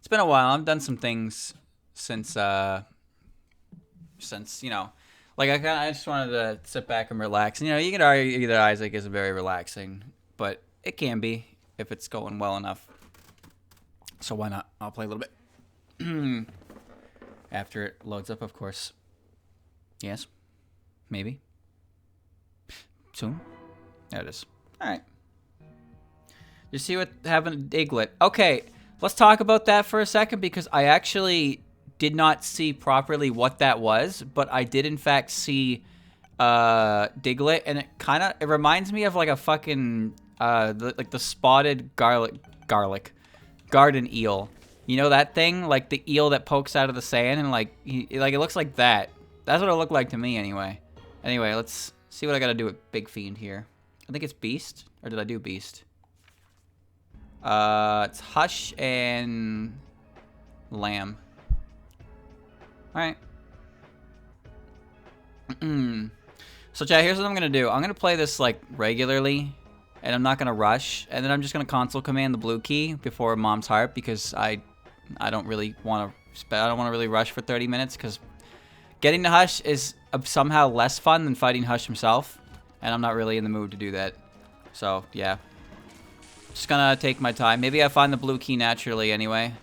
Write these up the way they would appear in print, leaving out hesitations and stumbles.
It's been a while. I've done some things since you know, like I just wanted to sit back and relax. And, you know, you can argue that Isaac isn't very relaxing, but it can be if it's going well enough. So why not? I'll play a little bit after it loads up, of course. Yes, maybe soon. There it is. All right. You see what happened to Diglett? Okay, let's talk about that for a second because I actually did not see properly what that was, but I did in fact see Diglett, and it reminds me of like a fucking like the spotted garden eel. You know that thing, like the eel that pokes out of the sand, and like it looks like that. That's what it looked like to me anyway. Anyway, let's see what I gotta do with Big Fiend here. I think it's Beast, or did I do Beast? It's Hush and Lamb. Alright. So, chat, here's what I'm gonna do. I'm gonna play this, like, regularly, and I'm not gonna rush, and then I'm just gonna console command the blue key before Mom's Heart, because I don't really want to, I don't want to really rush for 30 minutes, because getting to Hush is somehow less fun than fighting Hush himself, and I'm not really in the mood to do that. So, yeah. Just gonna take my time. Maybe I find the blue key naturally anyway.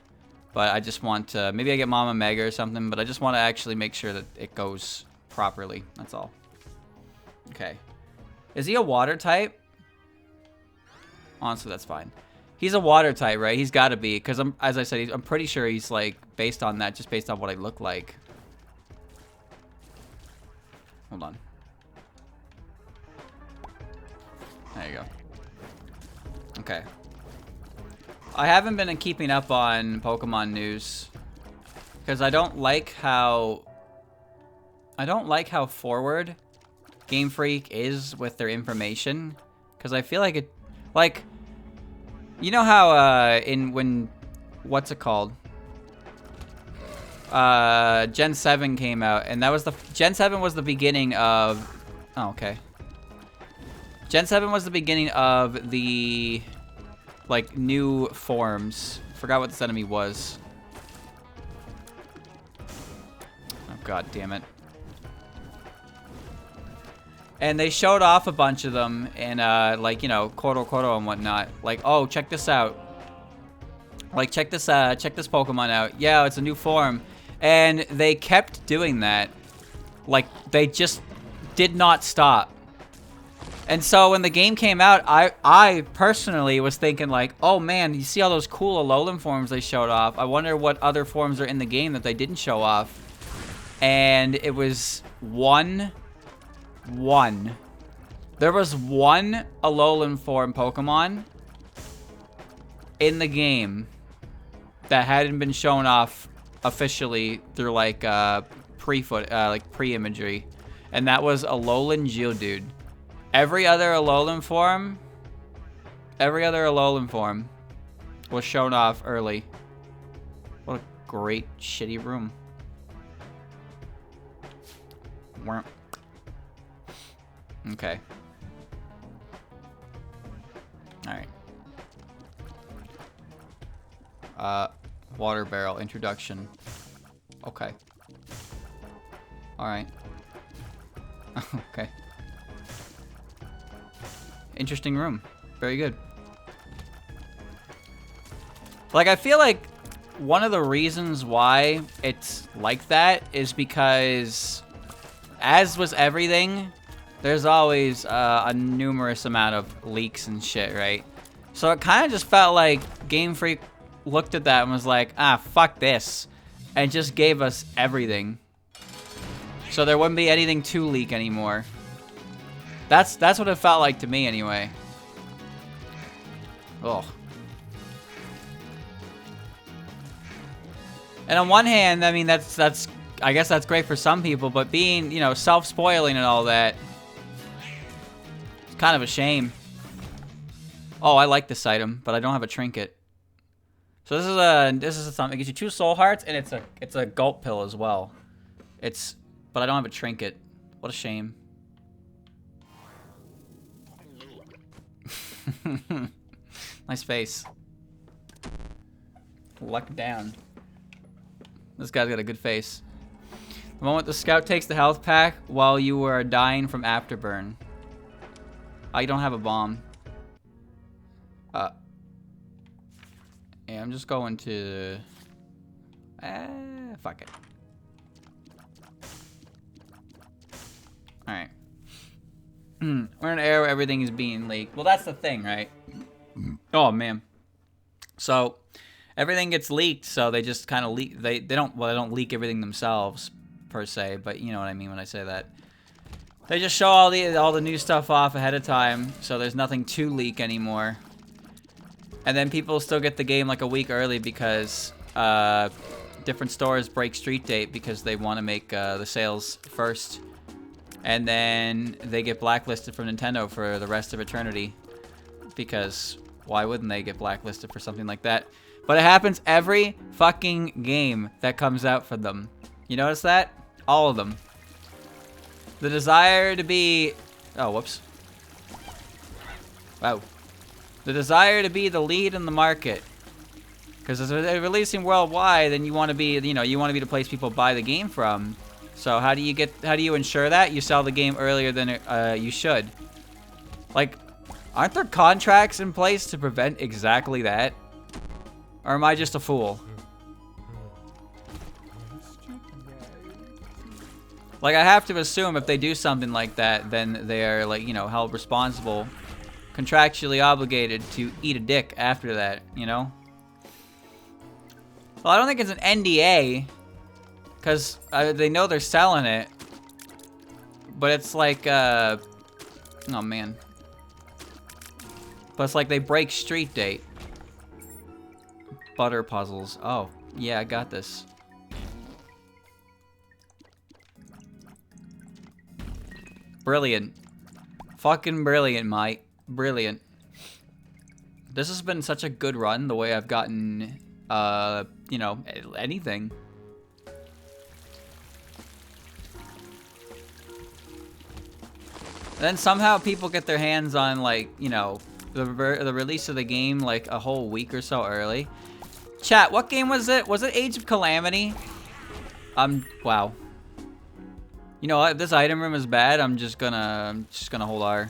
But I just want to... Maybe I get Mama Mega or something. But I just want to actually make sure that it goes properly. That's all. Okay. Is he a water type? Honestly, that's fine. He's a water type, right? He's got to be. Because, as I said, I'm pretty sure he's, like, based on that. Just based on what I look like. Hold on. There you go. Okay. I haven't been keeping up on Pokemon news because I don't like how forward Game Freak is with their information, because I feel like it, like, you know how what's it called? Gen 7 came out, and that was Gen 7 was the beginning of, oh, okay. Gen 7 was the beginning of the, like, new forms. Forgot what this enemy was. Oh, god damn it. And they showed off a bunch of them in, like, you know, Koto and whatnot. Like, oh, check this out. Like, check this Pokemon out. Yeah, it's a new form. And they kept doing that. Like, they just did not stop. And so when the game came out, I personally was thinking like, oh man, you see all those cool Alolan forms they showed off. I wonder what other forms are in the game that they didn't show off. And it was one. There was one Alolan form Pokemon in the game that hadn't been shown off officially through like pre-imagery, and that was Alolan Geodude. Every other Alolan form was shown off early. What a great, shitty room. Okay. Alright. Water barrel, introduction. Okay. Alright. Okay. Interesting room. Very good. Like, I feel like one of the reasons why it's like that is because, as was everything, there's always a numerous amount of leaks and shit, right? So it kind of just felt like Game Freak looked at that and was like, ah, fuck this, and just gave us everything. So there wouldn't be anything to leak anymore. That's what it felt like to me, anyway. Ugh. And on one hand, I mean, that's I guess that's great for some people, but being, you know, self-spoiling and all that, it's kind of a shame. Oh, I like this item, but I don't have a trinket. So this is something. It gives you 2 soul hearts, and it's a gulp pill as well. But I don't have a trinket. What a shame. Nice face. Luck down. This guy's got a good face. The moment the scout takes the health pack while you are dying from afterburn. I don't have a bomb. Yeah, I'm just going to... fuck it. Alright. We're in an era where everything is being leaked. Well, that's the thing, right? Oh, man. So, everything gets leaked, so they just kind of leak... They don't leak everything themselves, per se, but you know what I mean when I say that. They just show all the new stuff off ahead of time, so there's nothing to leak anymore. And then people still get the game like a week early because different stores break street date because they want to make the sales first. And then they get blacklisted from Nintendo for the rest of eternity. Because why wouldn't they get blacklisted for something like that? But it happens every fucking game that comes out for them. You notice that? All of them. The desire to be... Oh, whoops. Wow. The desire to be the lead in the market. Because as they're releasing worldwide, then you want to be, you want to be the place people buy the game from. So how do you ensure that? You sell the game earlier than you should. Like, aren't there contracts in place to prevent exactly that? Or am I just a fool? Like, I have to assume if they do something like that, then they are, like, held responsible, contractually obligated to eat a dick after that, you know? Well, I don't think it's an NDA, because they know they're selling it, but it's like, oh man. But it's like they break street date. Butter puzzles. Oh, yeah, I got this. Brilliant. Fucking brilliant, mate. Brilliant. This has been such a good run, the way I've gotten, anything. And then somehow people get their hands on, like, the release of the game, like, a whole week or so early. Chat, what game was it? Was it Age of Calamity? Wow. You know what? If this item room is bad, I'm just gonna hold R.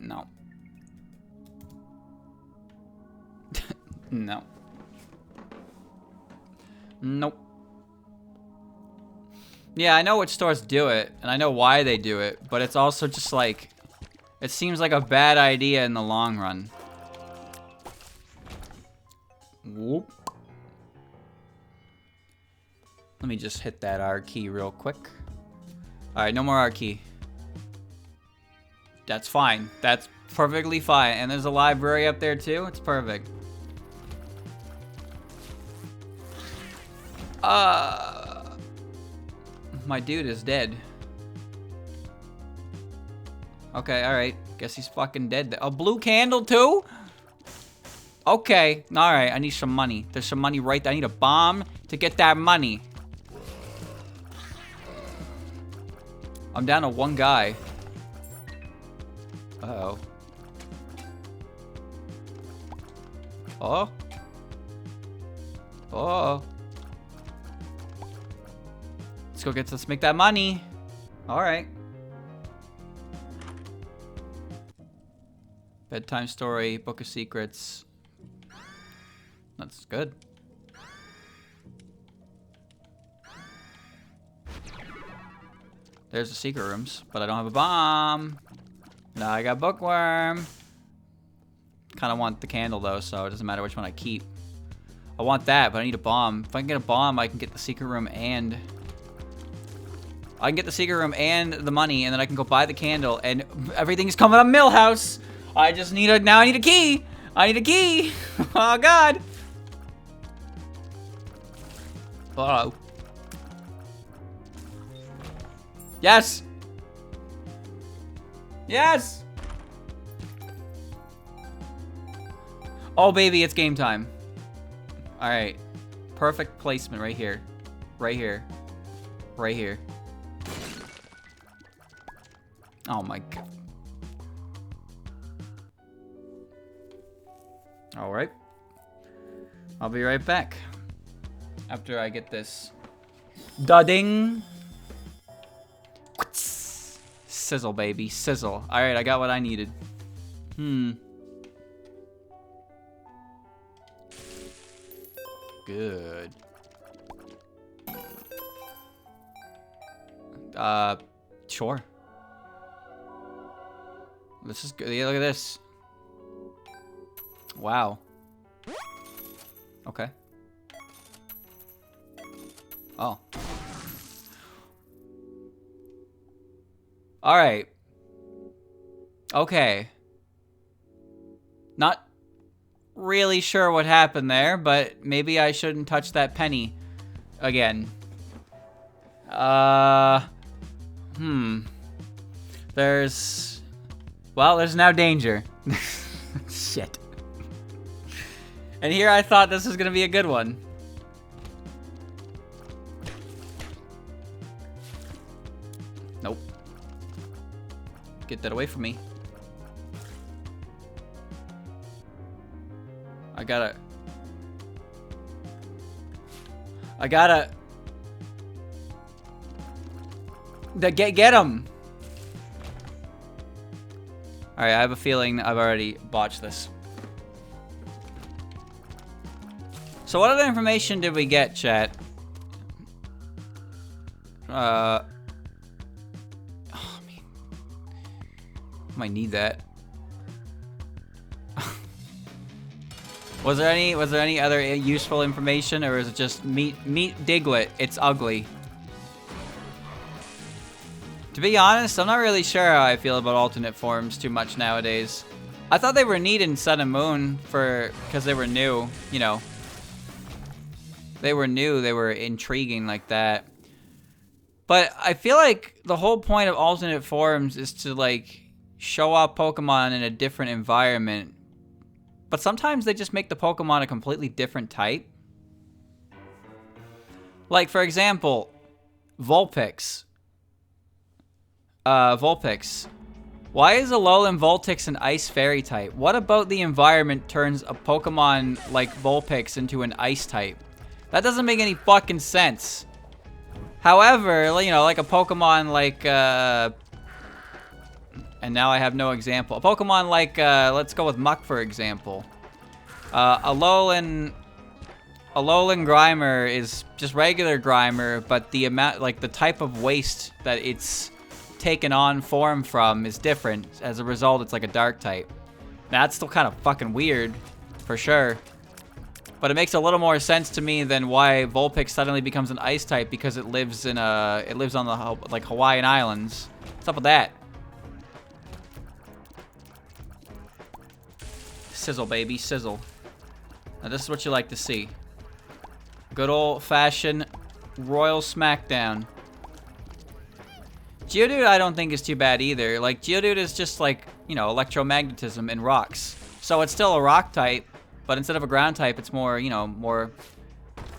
No. No. Nope. Yeah, I know which stores do it, and I know why they do it, but it's also just like, it seems like a bad idea in the long run. Whoop. Let me just hit that R key real quick. Alright, no more R key. That's fine. That's perfectly fine. And there's a library up there too. It's perfect. My dude is dead. Okay, alright. Guess he's fucking dead. A blue candle too? Okay. Alright, I need some money. There's some money right there. I need a bomb to get that money. I'm down to one guy. Uh-oh. Oh. Oh. Let's make that money. Alright. Bedtime story, book of secrets. That's good. There's the secret rooms, but I don't have a bomb. Now I got bookworm. Kind of want the candle though, so it doesn't matter which one I keep. I want that, but I need a bomb. If I can get a bomb, I can get the secret room and... I can get the secret room and the money, and then I can go buy the candle, and everything's coming up Millhouse. I just need a... Now I need a key. I need a key. Oh, God. Uh-oh. Yes. Yes. Oh, baby, it's game time. All right. Perfect placement right here. Right here. Right here. Oh, my God. All right. I'll be right back. After I get this. Da-ding. Sizzle, baby. Sizzle. All right, I got what I needed. Good. Sure. This is good. Yeah, look at this. Wow. Okay. Oh. All right. Okay. Not really sure what happened there, but maybe I shouldn't touch that penny again. There's now danger. Shit. And here I thought this was gonna be a good one. Nope. Get that away from me. I gotta get him. All right, I have a feeling I've already botched this. So what other information did we get, chat? Oh, man. I might need that. Was there any other useful information, or is it just meet Diglett? It's ugly. To be honest, I'm not really sure how I feel about alternate forms too much nowadays. I thought they were neat in Sun and Moon because they were new, you know. They were new, they were intriguing like that. But I feel like the whole point of alternate forms is to like show off Pokemon in a different environment. But sometimes they just make the Pokemon a completely different type. Like, for example, Vulpix. Vulpix. Why is Alolan Vulpix an Ice Fairy type? What about the environment turns a Pokemon like Vulpix into an Ice type? That doesn't make any fucking sense. However, you know, like a Pokemon like, and now I have no example. A Pokemon like, let's go with Muck, for example. Alolan Grimer is just regular Grimer, but the amount, like the type of waste that it's taken on form from is different. As a result, it's like a dark type. Now, that's still kind of fucking weird, for sure. But it makes a little more sense to me than why Vulpix suddenly becomes an ice type because it lives on the like Hawaiian Islands. What's up with that? Sizzle, baby, sizzle. Now this is what you like to see. Good old-fashioned Royal Smackdown. Geodude I don't think is too bad either. Like, Geodude is just like, you know, electromagnetism and rocks. So it's still a rock type, but instead of a ground type, it's more, you know, more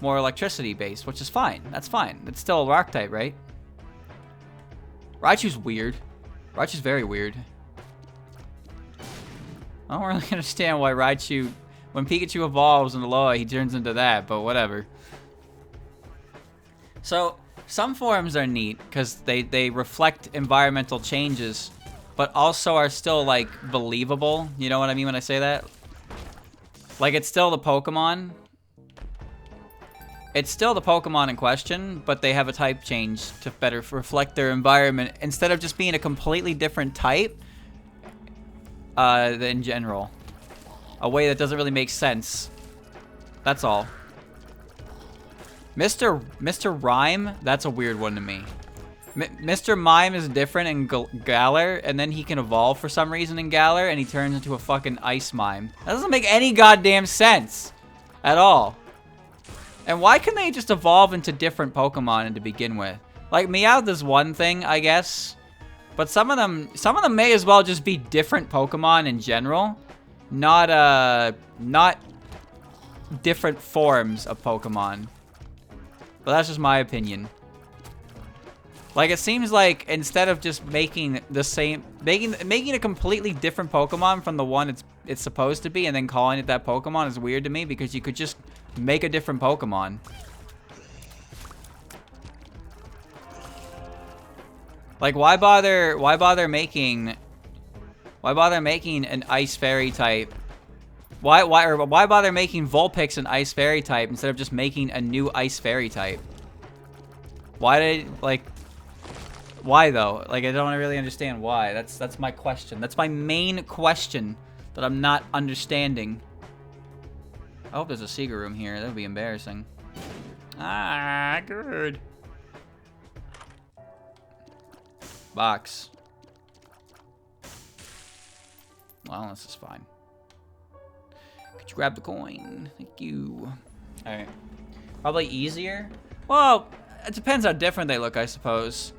electricity based, which is fine. That's fine. It's still a rock type, right? Raichu's weird. Raichu's very weird. I don't really understand why Raichu, when Pikachu evolves in Alola, he turns into that, but whatever. So, some forms are neat because they reflect environmental changes, but also are still, like, believable. You know what I mean when I say that? Like, it's still the Pokemon. It's still the Pokemon in question, but they have a type change to better reflect their environment instead of just being a completely different type in general. A way that doesn't really make sense. That's all. Mr. Rhyme? That's a weird one to me. Mr. Mime is different in Galar, and then he can evolve for some reason in Galar, and he turns into a fucking Ice Mime. That doesn't make any goddamn sense. At all. And why can they just evolve into different Pokemon to begin with? Like, Meowth is one thing, I guess. But some of them may as well just be different Pokemon in general. not different forms of Pokemon. But that's just my opinion. Like, it seems like instead of just making the same, making a completely different Pokemon from the one it's supposed to be, and then calling it that Pokemon is weird to me, because you could just make a different Pokemon. Like, why bother making an Ice Fairy type? Why bother making Vulpix an Ice Fairy type instead of just making a new Ice Fairy type? Why though? Like, I don't really understand why. That's my question. That's my main question that I'm not understanding. I hope there's a secret room here. That would be embarrassing. Ah, good. Box. Well, this is fine. Could you grab the coin? Thank you. Alright. Probably easier? Well, it depends how different they look, I suppose.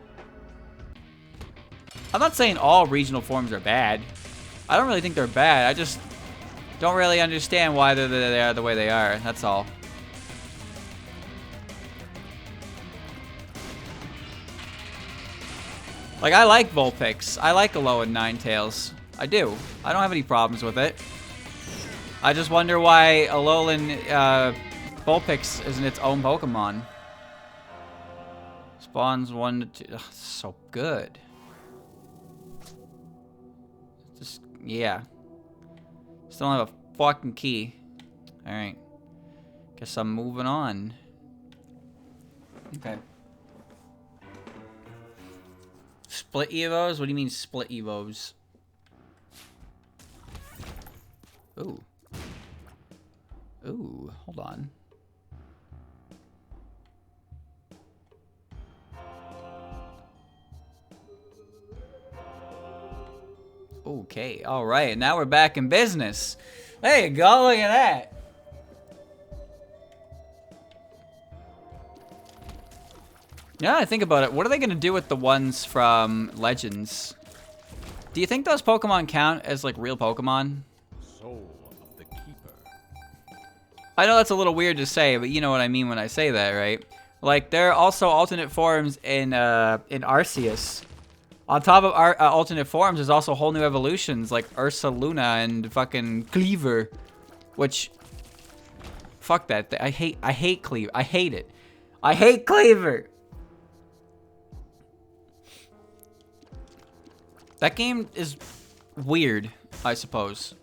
I'm not saying all regional forms are bad. I don't really think they're bad. I just don't really understand why they are the way they are. That's all. Like, I like Vulpix. I like Alolan Ninetales. I do. I don't have any problems with it. I just wonder why Alolan Vulpix isn't its own Pokemon. Spawns 1 to 2. Ugh, so good. Just, yeah. Still don't have a fucking key. Alright. Guess I'm moving on. Okay. Split Evos? What do you mean split Evos? Ooh. Ooh, hold on. Okay, alright, now we're back in business. There you go, look at that. Yeah, I think about it. What are they going to do with the ones from Legends? Do you think those Pokemon count as, like, real Pokemon? Soul of the Keeper. I know that's a little weird to say, but you know what I mean when I say that, right? Like, there are also alternate forms in Arceus. On top of our alternate forms, there's also whole new evolutions, like Ursaluna and fucking Cleaver. Which, fuck that. I hate Cleaver. I hate it. I hate Cleaver! That game is weird, I suppose.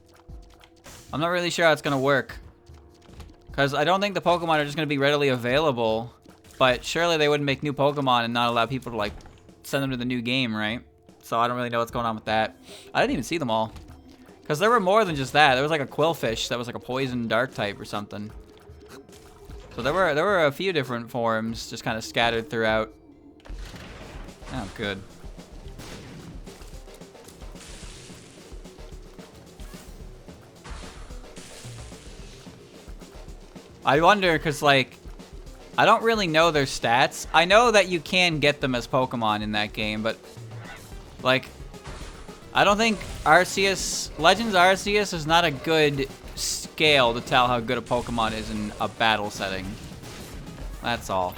I'm not really sure how it's gonna work. Because I don't think the Pokemon are just gonna be readily available. But surely they wouldn't make new Pokemon and not allow people to, like, send them to the new game, right? So I don't really know what's going on with that. I didn't even see them all. Because there were more than just that. There was like a Quillfish that was like a poison dark type or something. So there were a few different forms just kind of scattered throughout. Oh, good. I wonder, because, like, I don't really know their stats. I know that you can get them as Pokemon in that game, but, like, I don't think Arceus, Legends Arceus is not a good scale to tell how good a Pokemon is in a battle setting. That's all.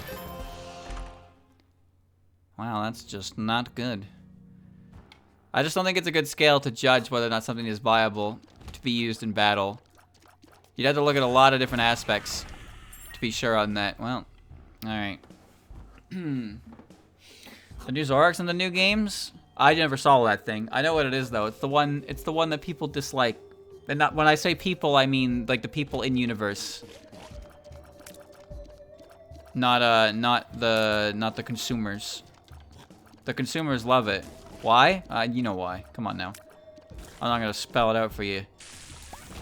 Wow, that's just not good. I just don't think it's a good scale to judge whether or not something is viable to be used in battle. You'd have to look at a lot of different aspects to be sure on that. Well, alright. The new Zoroarks in the new games? I never saw that thing. I know what it is though. It's the one that people dislike. And not when I say people, I mean like the people in universe. Not the consumers. The consumers love it. Why? You know why. Come on now. I'm not gonna spell it out for you.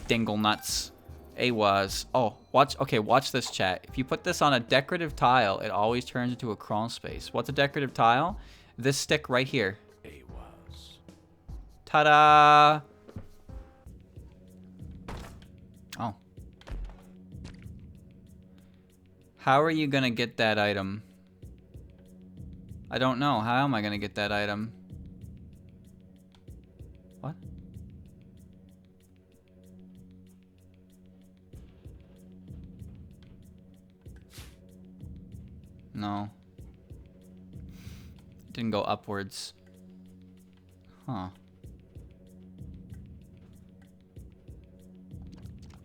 Dingle nuts. AWAS. Oh, watch this, chat. If you put this on a decorative tile, it always turns into a crawl space. What's a decorative tile? This stick right here. AWAS. Ta-da! Oh. How are you gonna get that item? I don't know. How am I gonna get that item? What? No. Didn't go upwards. Huh.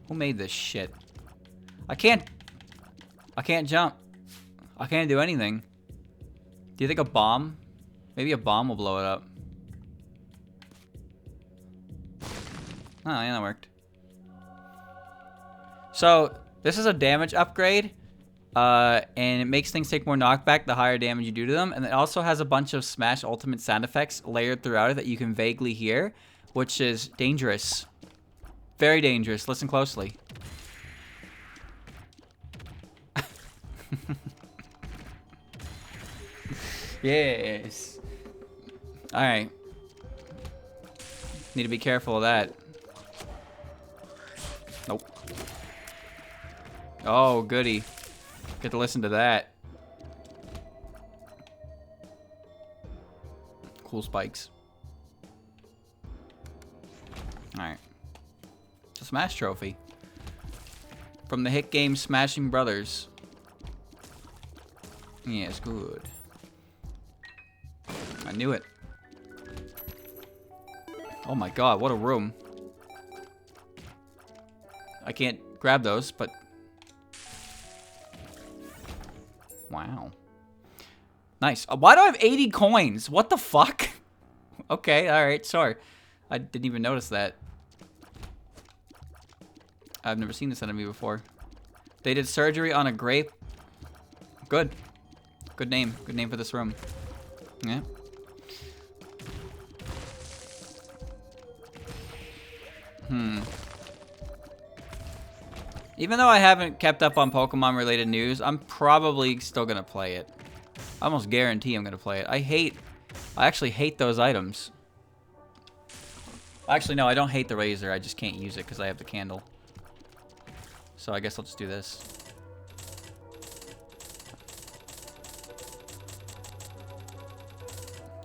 Who made this shit? I can't jump. I can't do anything. Do you think a bomb? Maybe a bomb will blow it up. Oh, yeah, that worked. So, this is a damage upgrade. And it makes things take more knockback the higher damage you do to them. And it also has a bunch of Smash Ultimate sound effects layered throughout it that you can vaguely hear, which is dangerous. Very dangerous. Listen closely. Yes. Alright. Need to be careful of that. Nope. Oh, goody. Get to listen to that. Cool spikes. Alright. It's a Smash trophy. From the hit game Smashing Brothers. Yes, good. I knew it. Oh my god, what a room. I can't grab those, but... Wow. Nice. Why do I have 80 coins? What the fuck? Okay, alright, sorry. I didn't even notice that. I've never seen this enemy before. They did surgery on a grape. Good. Good name. Good name for this room. Yeah. Even though I haven't kept up on Pokemon related news, I'm probably still gonna play it. I almost guarantee I'm gonna play it. I actually hate those items. Actually, no, I don't hate the razor. I just can't use it because I have the candle. So I guess I'll just do this.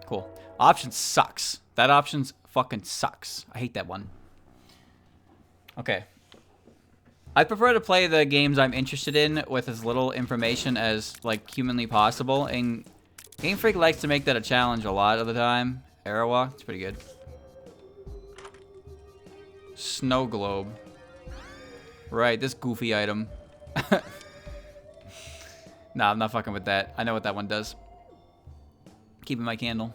Cool. Option sucks. That option's fucking sucks. I hate that one. Okay. I prefer to play the games I'm interested in with as little information as, like, humanly possible. And Game Freak likes to make that a challenge a lot of the time. Arawak, it's pretty good. Snow globe. Right, this goofy item. Nah, I'm not fucking with that. I know what that one does. Keeping my candle.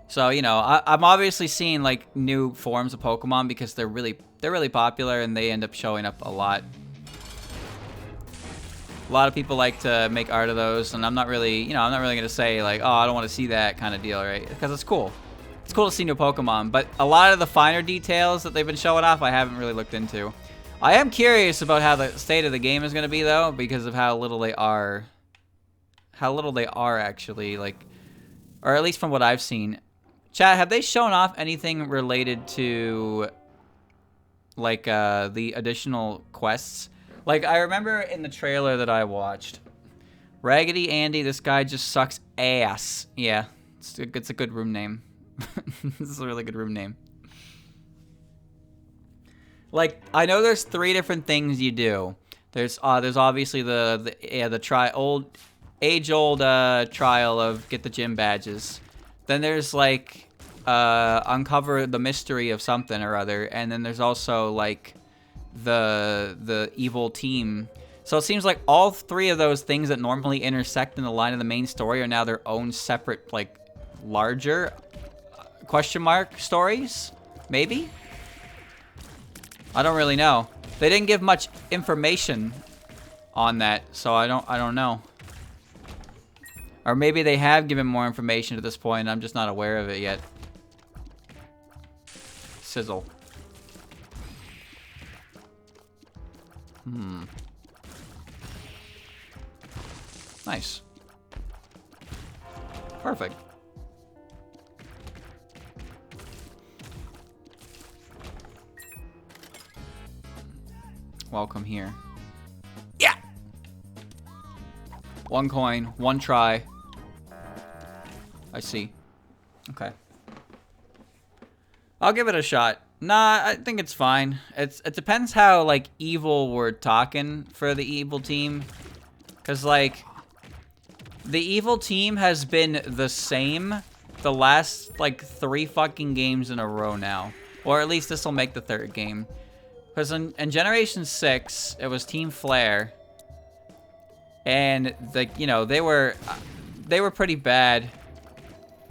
So, you know, I'm obviously seeing, like, new forms of Pokemon because they're really popular and they end up showing up a lot. A lot of people like to make art of those, and I'm not really going to say, like, oh, I don't want to see that kind of deal, right? Because it's cool. It's cool to see new Pokemon, but a lot of the finer details that they've been showing off, I haven't really looked into. I am curious about how the state of the game is going to be, though, because of how little they are. How little they are, actually, like, or at least from what I've seen. Chat, have they shown off anything related to, like, the additional quests? Like, I remember in the trailer that I watched, Raggedy Andy, this guy just sucks ass. Yeah, it's a good room name. This is a really good room name. Like, I know there's 3 different things you do. There's obviously the age-old trial of get the gym badges. Then there's, like, uncover the mystery of something or other, and then there's also, like, the evil team. So it seems like all 3 of those things that normally intersect in the line of the main story are now their own separate, like, larger question mark stories? Maybe? I don't really know. They didn't give much information on that, so I don't know. Or maybe they have given more information at this point and I'm just not aware of it yet. Sizzle. Nice. Perfect. Welcome here. Yeah! 1 coin, 1 try. I see. Okay. I'll give it a shot. Nah, I think it's fine. It depends how, like, evil we're talking for the evil team. Because, like, The evil team has been the same the last, like, 3 fucking games in a row now. Or at least this will make the 3rd game. Because in Generation 6, it was Team Flare. And, you know, they were pretty bad.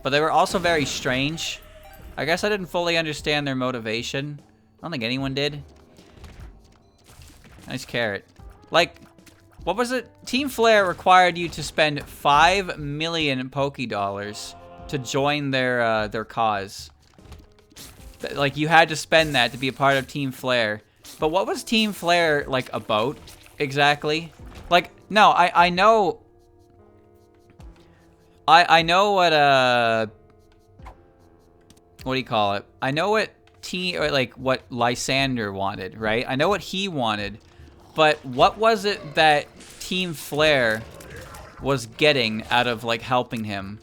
But they were also very strange. I guess I didn't fully understand their motivation. I don't think anyone did. Nice carrot. Like, what was it? Team Flare required you to spend 5 million Poké-Dollars to join their cause. Like, you had to spend that to be a part of Team Flare. But what was Team Flare, like, about, exactly? Like, no, I know... I know what, what do you call it? I know what what Lysander wanted, right? I know what he wanted. But what was it that Team Flare was getting out of, like, helping him?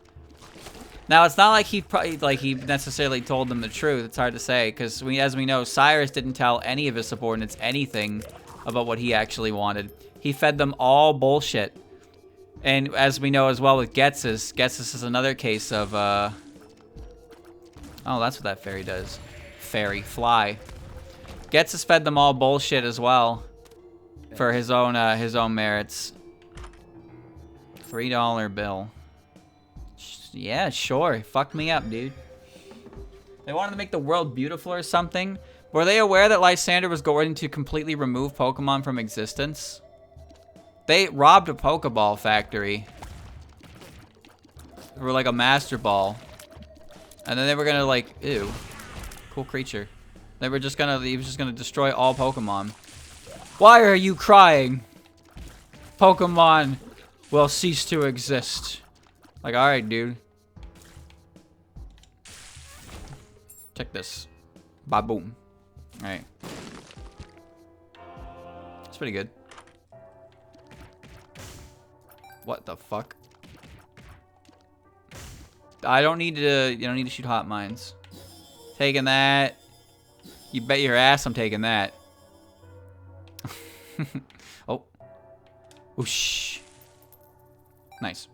Now, it's not like he necessarily told them the truth. It's hard to say, because as we know, Cyrus didn't tell any of his subordinates anything about what he actually wanted. He fed them all bullshit. And as we know as well with Getsus is another case of, oh, that's what that fairy does. Fairy, fly. Getsus fed them all bullshit as well. For his own merits. $3 bill. Yeah, sure. Fuck me up, dude. They wanted to make the world beautiful or something. Were they aware that Lysander was going to completely remove Pokemon from existence? They robbed a Pokeball factory. They were like a Master Ball. And then they were gonna, like, ew. Cool creature. He was just gonna destroy all Pokemon. Why are you crying? Pokemon will cease to exist. Like, alright, dude. Check this. Ba-boom. Alright. It's pretty good. What the fuck? You don't need to shoot hot mines. Taking that. You bet your ass I'm taking that. Oh. Whoosh. Nice.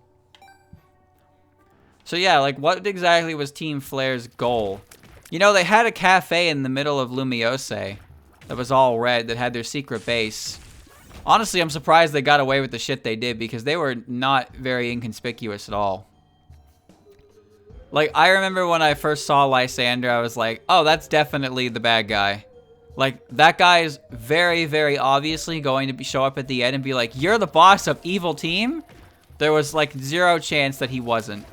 So yeah, like, what exactly was Team Flare's goal? You know, they had a cafe in the middle of Lumiose that was all red, that had their secret base. Honestly, I'm surprised they got away with the shit they did, because they were not very inconspicuous at all. Like, I remember when I first saw Lysander, I was like, oh, that's definitely the bad guy. Like, that guy is very, very obviously going to show up at the end and be like, you're the boss of Evil Team? There was, like, 0 chance that he wasn't.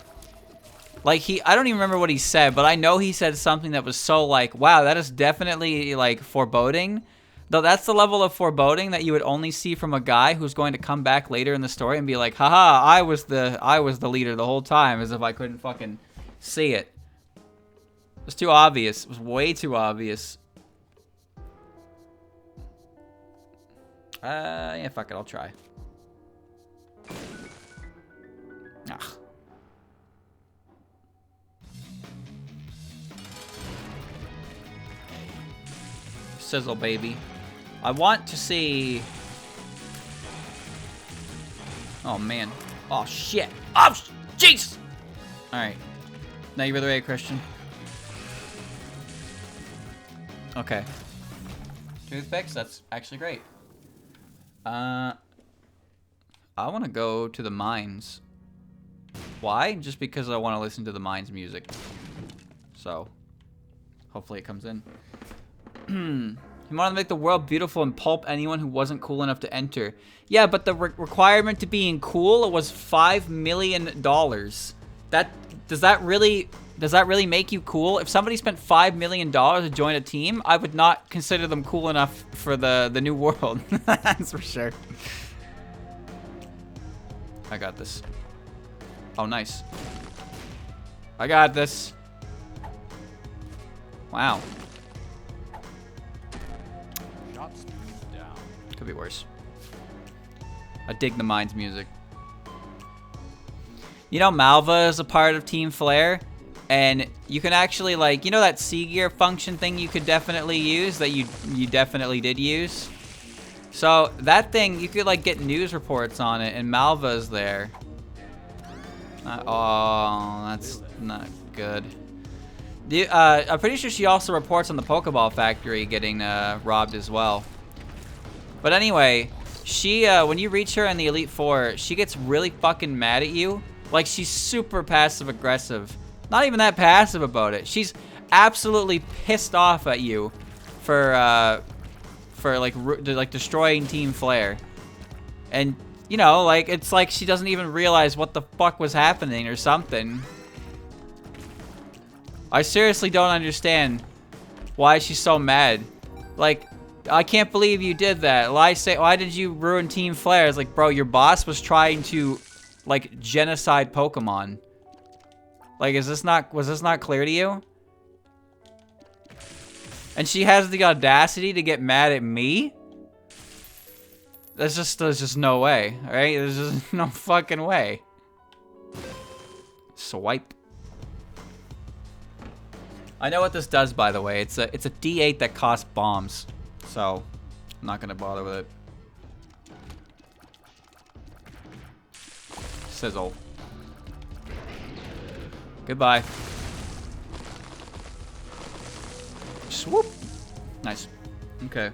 Like, I don't even remember what he said, but I know he said something that was so, like, wow, that is definitely, like, foreboding. Though that's the level of foreboding that you would only see from a guy who's going to come back later in the story and be like, haha, I was the leader the whole time, as if I couldn't fucking see it. It was too obvious. It was way too obvious. Yeah, fuck it, I'll try. Ugh. Sizzle, baby. I want to see... Oh, man. Oh, shit. Oh, jeez! Alright. Now you're the way, Christian. Okay. Toothpicks? That's actually great. I want to go to the mines. Why? Just because I want to listen to the mines music. So, hopefully it comes in. He wanted to make the world beautiful and pulp anyone who wasn't cool enough to enter. Yeah, but the requirement to being cool was $5 million. Does that really make you cool? If somebody spent $5 million to join a team, I would not consider them cool enough for the new world. That's for sure. I got this. Oh, nice. I got this. Wow. Could be worse. I dig the mines music. You know, Malva is a part of Team Flare, and you can actually, like, you know that Sea Gear function thing you could definitely use, that you definitely did use? So, that thing, you could, like, get news reports on it, and Malva's there. Oh, that's not good. I'm pretty sure she also reports on the Pokeball factory getting robbed as well. But anyway, she when you reach her in the Elite Four, she gets really fucking mad at you. Like, she's super passive aggressive. Not even that passive about it. She's absolutely pissed off at you for like destroying Team Flare. And you know, like, it's like she doesn't even realize what the fuck was happening or something. I seriously don't understand why she's so mad. Like, I can't believe you did that. Why did you ruin Team Flare? It's like, bro, your boss was trying to, like, genocide Pokemon. Like, was this not clear to you? And she has the audacity to get mad at me? There's just no way, alright? There's just no fucking way. Swipe. I know what this does, by the way. It's a D8 that costs bombs. So, I'm not gonna bother with it. Sizzle. Goodbye. Swoop. Nice. Okay.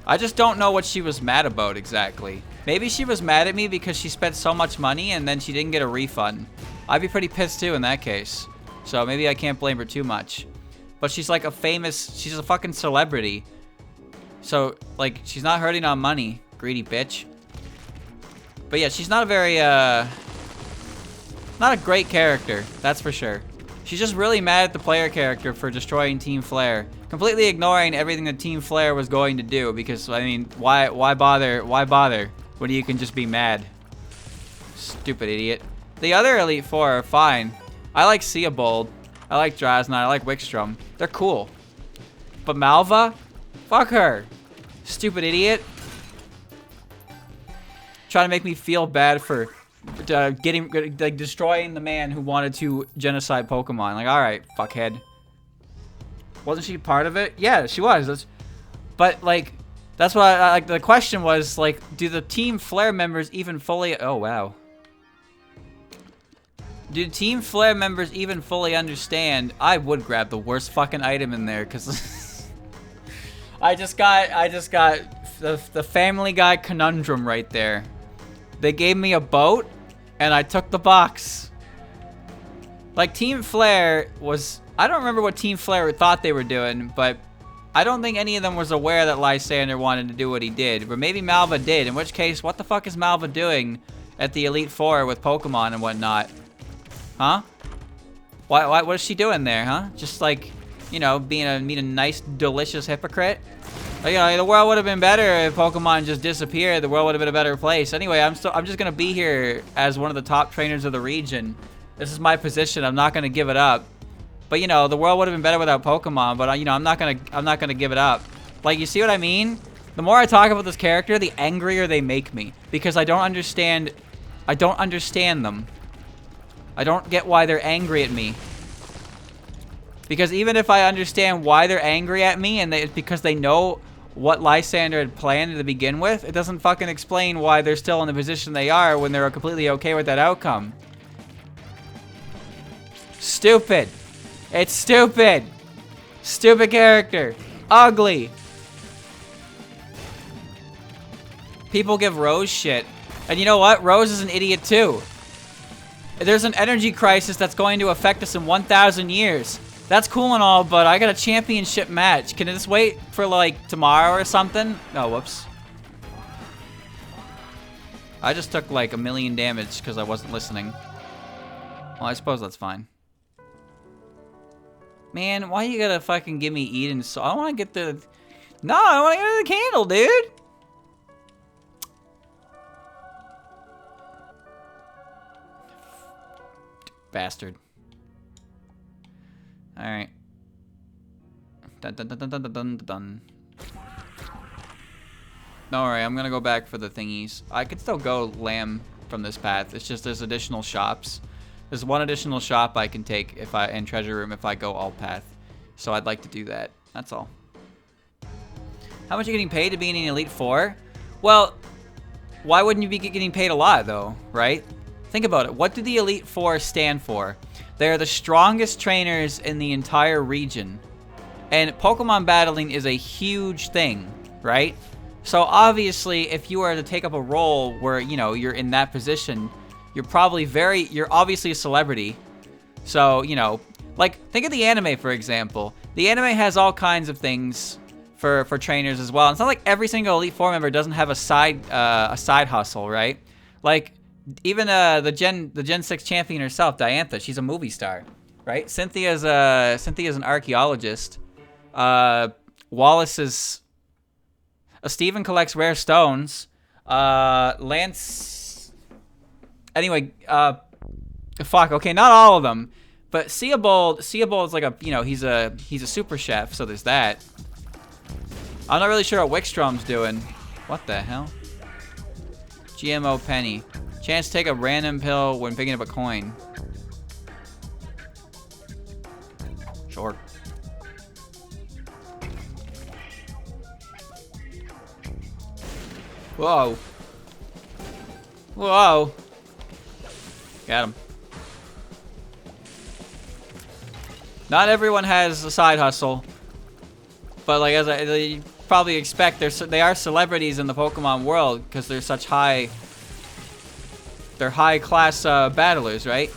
I just don't know what she was mad about exactly. Maybe she was mad at me because she spent so much money and then she didn't get a refund. I'd be pretty pissed too in that case. So maybe I can't blame her too much. But she's like she's a fucking celebrity. So, like, she's not hurting on money, greedy bitch. But yeah, she's not a very, not a great character, that's for sure. She's just really mad at the player character for destroying Team Flare. Completely ignoring everything that Team Flare was going to do because, I mean, why bother when you can just be mad? Stupid idiot. The other Elite Four are fine. I like Seabold. I like Draznite. I like Wickstrom. They're cool. But Malva? Fuck her. Stupid idiot. Trying to make me feel bad for destroying the man who wanted to genocide Pokemon. Like, alright, fuckhead. Wasn't she part of it? Yeah, she was. But, like, that's what like, the question was, like, do the Team Flare members even fully... Oh, wow. Do Team Flare members even fully understand? I would grab the worst fucking item in there, because... I just got the Family Guy conundrum right there. They gave me a boat, and I took the box. Like, Team Flare was... I don't remember what Team Flare thought they were doing, but I don't think any of them was aware that Lysander wanted to do what he did. But maybe Malva did, in which case, what the fuck is Malva doing at the Elite Four with Pokemon and whatnot? Huh? What is she doing there, huh? Just like, you know, being a nice, delicious hypocrite? Like, you know, the world would have been better if Pokemon just disappeared. The world would have been a better place. Anyway, I'm just gonna be here as one of the top trainers of the region. This is my position. I'm not gonna give it up. But you know, the world would have been better without Pokemon. But you know, I'm not gonna give it up. Like, you see what I mean? The more I talk about this character, the angrier they make me because I don't understand. I don't understand them. I don't get why they're angry at me. Because even if I understand why they're angry at me, and it's because they know what Lysander had planned to begin with, it doesn't fucking explain why they're still in the position they are when they're completely okay with that outcome. Stupid. It's stupid. Stupid character. Ugly. People give Rose shit. And you know what? Rose is an idiot too. There's an energy crisis that's going to affect us in 1,000 years. That's cool and all, but I got a championship match. Can it just wait for, like, tomorrow or something? Oh, whoops. I just took, like, 1,000,000 damage because I wasn't listening. Well, I suppose that's fine. Man, why you gotta fucking give me Eden? So I want to get the... No, I want to get the candle, dude! Bastard. Alright. Dun dun dun dun dun dun dun dun. Alright, I'm gonna go back for the thingies. I could still go lamb from this path. It's just there's additional shops. There's one additional shop I can take if and treasure room if I go all path. So I'd like to do that. That's all. How much are you getting paid to be in an Elite Four? Well, why wouldn't you be getting paid a lot, though, right? Think about it. What do the Elite Four stand for? They are the strongest trainers in the entire region. And Pokemon battling is a huge thing, right? So obviously, if you are to take up a role where, you know, you're in that position, you're obviously a celebrity. So, you know, like, think of the anime, for example. The anime has all kinds of things for trainers as well. It's not like every single Elite Four member doesn't have a side hustle, right? Like, even the Gen 6 champion herself, Diantha, she's a movie star, right? Cynthia's an archaeologist. Wallace is... Steven collects rare stones. Lance... Anyway, fuck, okay, not all of them. But Seabold is like a, you know, he's a super chef, so there's that. I'm not really sure what Wickstrom's doing. What the hell? GMO Penny. Chance to take a random pill when picking up a coin. Sure. Whoa. Whoa. Got him. Not everyone has a side hustle. But like, as you probably expect, they are celebrities in the Pokemon world because they're such they're high-class battlers, right?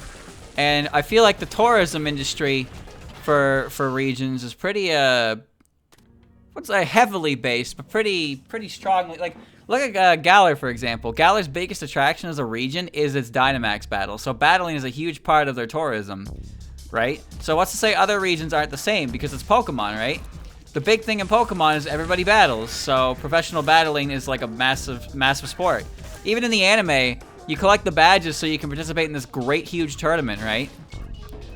And I feel like the tourism industry for regions is pretty what's heavily based, but pretty strongly. Like, look at Galar, for example. Galar's biggest attraction as a region is its Dynamax battle. So battling is a huge part of their tourism, right? So what's to say other regions aren't the same, because it's Pokemon, right? The big thing in Pokemon is everybody battles, so professional battling is like a massive sport. Even in the anime, you collect the badges so you can participate in this great, huge tournament, right?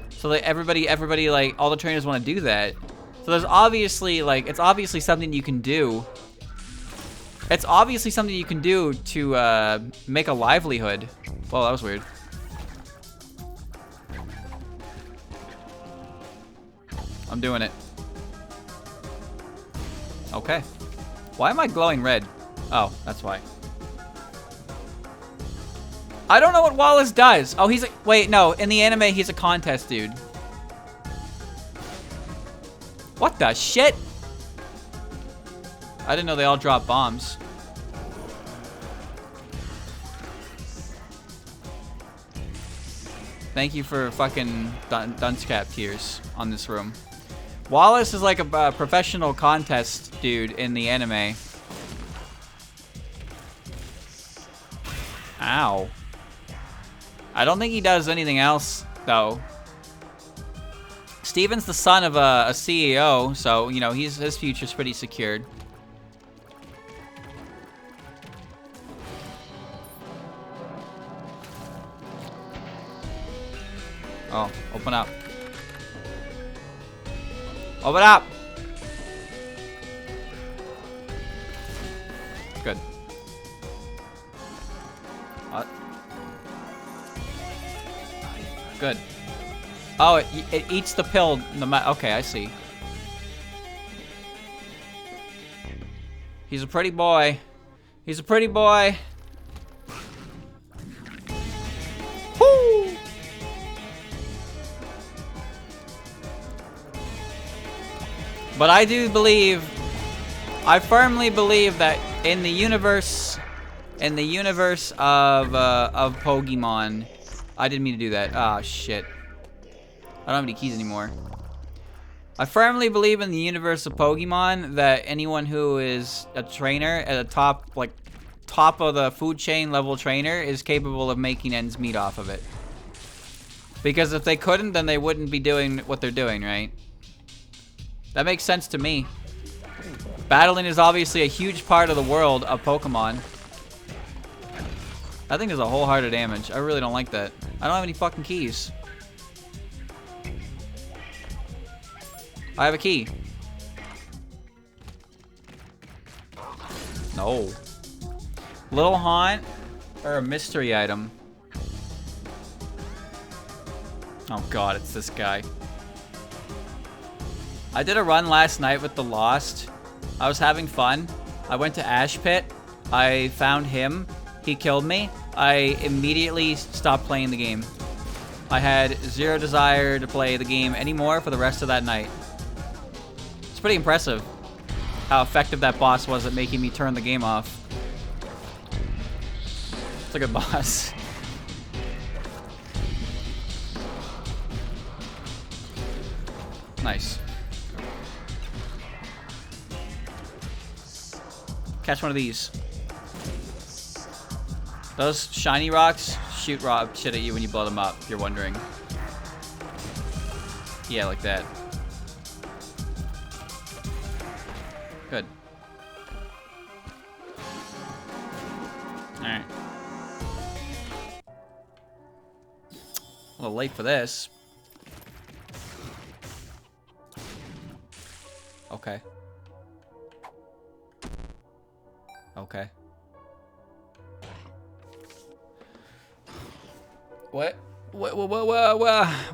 So like everybody, like, all the trainers want to do that. So there's obviously, like, it's obviously something you can do. It's obviously something you can do to make a livelihood. Well, that was weird. I'm doing it. Okay. Why am I glowing red? Oh, that's why. I don't know what Wallace does. Oh, he's a... Wait, no. In the anime, he's a contest dude. What the shit? I didn't know they all drop bombs. Thank you for fucking dunce cap tears on this room. Wallace is like a professional contest dude in the anime. Ow. I don't think he does anything else, though. Steven's the son of a CEO, so, you know, his future's pretty secured. Oh, open up. Open up! Good. What? Good. Oh, it eats the pill. Okay, I see. He's a pretty boy. He's a pretty boy. Woo! But I do believe, I firmly believe that in the universe of Pokemon, I didn't mean to do that. Ah, shit. I don't have any keys anymore. I firmly believe in the universe of Pokemon that anyone who is a trainer at a top of the food chain level trainer is capable of making ends meet off of it. Because if they couldn't, then they wouldn't be doing what they're doing, right? That makes sense to me. Battling is obviously a huge part of the world of Pokemon. That thing does a whole heart of damage. I really don't like that. I don't have any fucking keys. I have a key. No. Little Haunt or a mystery item? Oh god, it's this guy. I did a run last night with the Lost. I was having fun. I went to Ash Pit. I found him. he killed me, I immediately stopped playing the game. I had zero desire to play the game anymore for the rest of that night. It's pretty impressive how effective that boss was at making me turn the game off. It's a good boss. Nice. Catch one of these. Those shiny rocks shoot shit at you when you blow them up, if you're wondering. Yeah, like that. Good. Alright. A little late for this. Okay. Okay. What?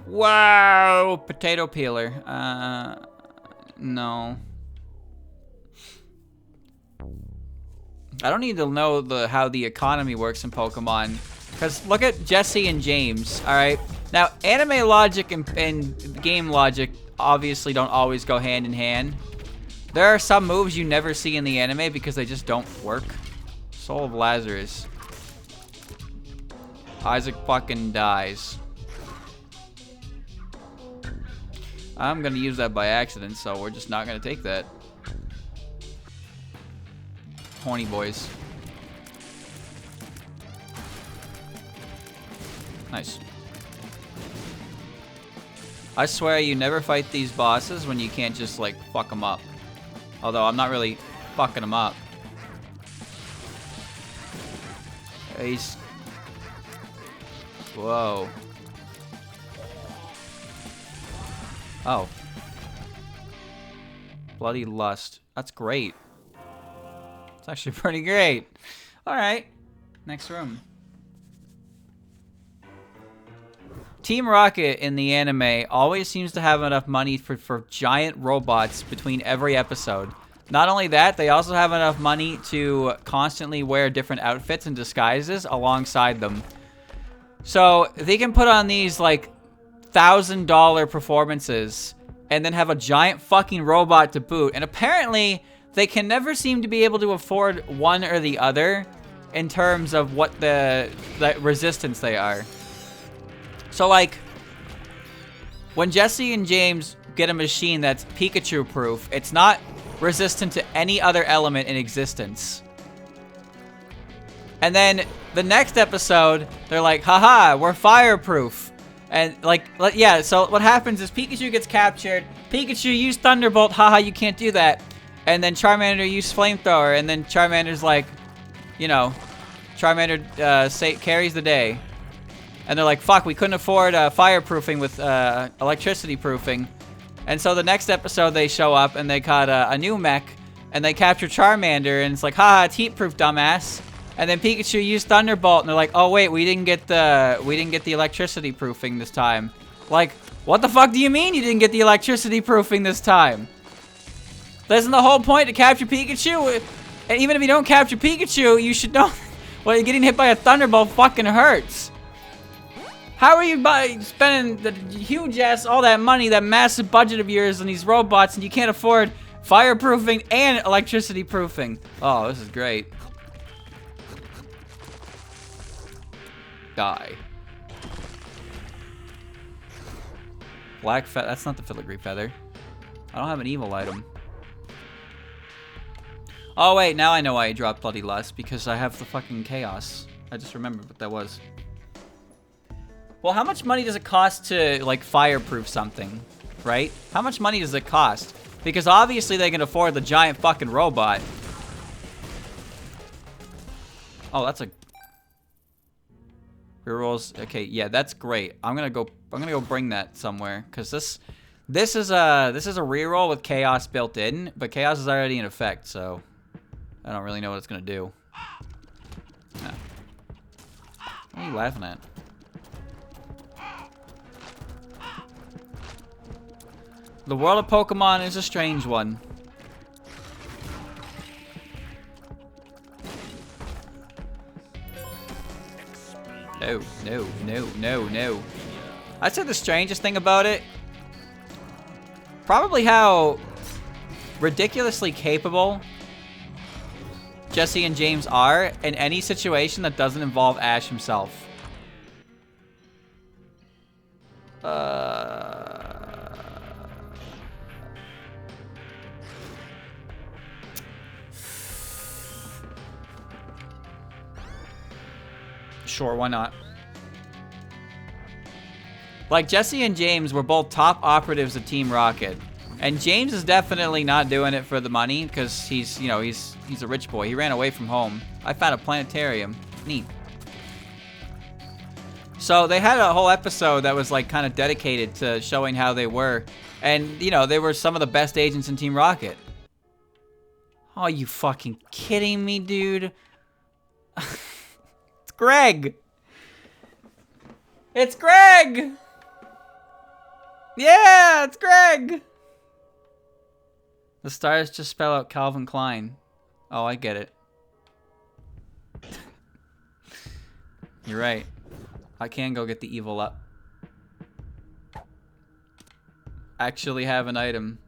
Wow! Potato peeler. No. I don't need to know how the economy works in Pokemon. Because look at Jesse and James, alright? Now, anime logic and game logic obviously don't always go hand in hand. There are some moves you never see in the anime because they just don't work. Soul of Lazarus. Isaac fucking dies. I'm gonna use that by accident, so we're just not gonna take that. Horny boys. Nice. I swear you never fight these bosses when you can't just, like, fuck them up. Although I'm not really fucking them up. He's... Whoa. Oh. Bloody Lust. That's great. It's actually pretty great. Alright. Next room. Team Rocket in the anime always seems to have enough money for giant robots between every episode. Not only that, they also have enough money to constantly wear different outfits and disguises alongside them. So they can put on these like $1,000 performances and then have a giant fucking robot to boot. And apparently they can never seem to be able to afford one or the other in terms of what the resistance they are. So like when Jesse and James get a machine that's Pikachu proof, it's not resistant to any other element in existence. And then the next episode, they're like, haha, we're fireproof. And like, yeah, so what happens is Pikachu gets captured. Pikachu used Thunderbolt, haha, you can't do that. And then Charmander used Flamethrower, and then Charmander's like, you know, Charmander carries the day. And they're like, fuck, we couldn't afford fireproofing with electricity proofing. And so the next episode they show up and they got a new mech and they capture Charmander and it's like, haha, it's heat-proof, dumbass. And then Pikachu used Thunderbolt and they're like, oh wait, we didn't get the electricity proofing this time. Like, what the fuck do you mean you didn't get the electricity proofing this time? Isn't the whole point to capture Pikachu? And even if you don't capture Pikachu, you should know, well, getting hit by a Thunderbolt fucking hurts. How are you spending the huge ass, all that money, that massive budget of yours on these robots and you can't afford fireproofing and electricity proofing? Oh, this is great. Die. Black feather. That's not the filigree feather. I don't have an evil item. Oh wait, now I know why I dropped Bloody Lust, because I have the fucking chaos. I just remembered what that was. Well, how much money does it cost to, like, fireproof something, right? How much money does it cost? Because obviously they can afford the giant fucking robot. Oh, that's a... Rerolls. Okay, yeah, that's great. I'm gonna go bring that somewhere, because this is a reroll with chaos built in, but chaos is already in effect, so I don't really know what it's gonna do. No. What are you laughing at? The world of Pokemon is a strange one. No, no, no, no, no. I'd say the strangest thing about it, probably how ridiculously capable Jesse and James are in any situation that doesn't involve Ash himself. Sure, why not? Like, Jesse and James were both top operatives of Team Rocket. And James is definitely not doing it for the money, because he's, you know, he's a rich boy. He ran away from home. I found a planetarium. Neat. So they had a whole episode that was, like, kind of dedicated to showing how they were. And, you know, they were some of the best agents in Team Rocket. Oh, you fucking kidding me, dude? It's Greg! It's Greg! Yeah, it's Greg! The stars just spell out Calvin Klein. Oh, I get it. You're right. I can go get the evil up. Actually have an item.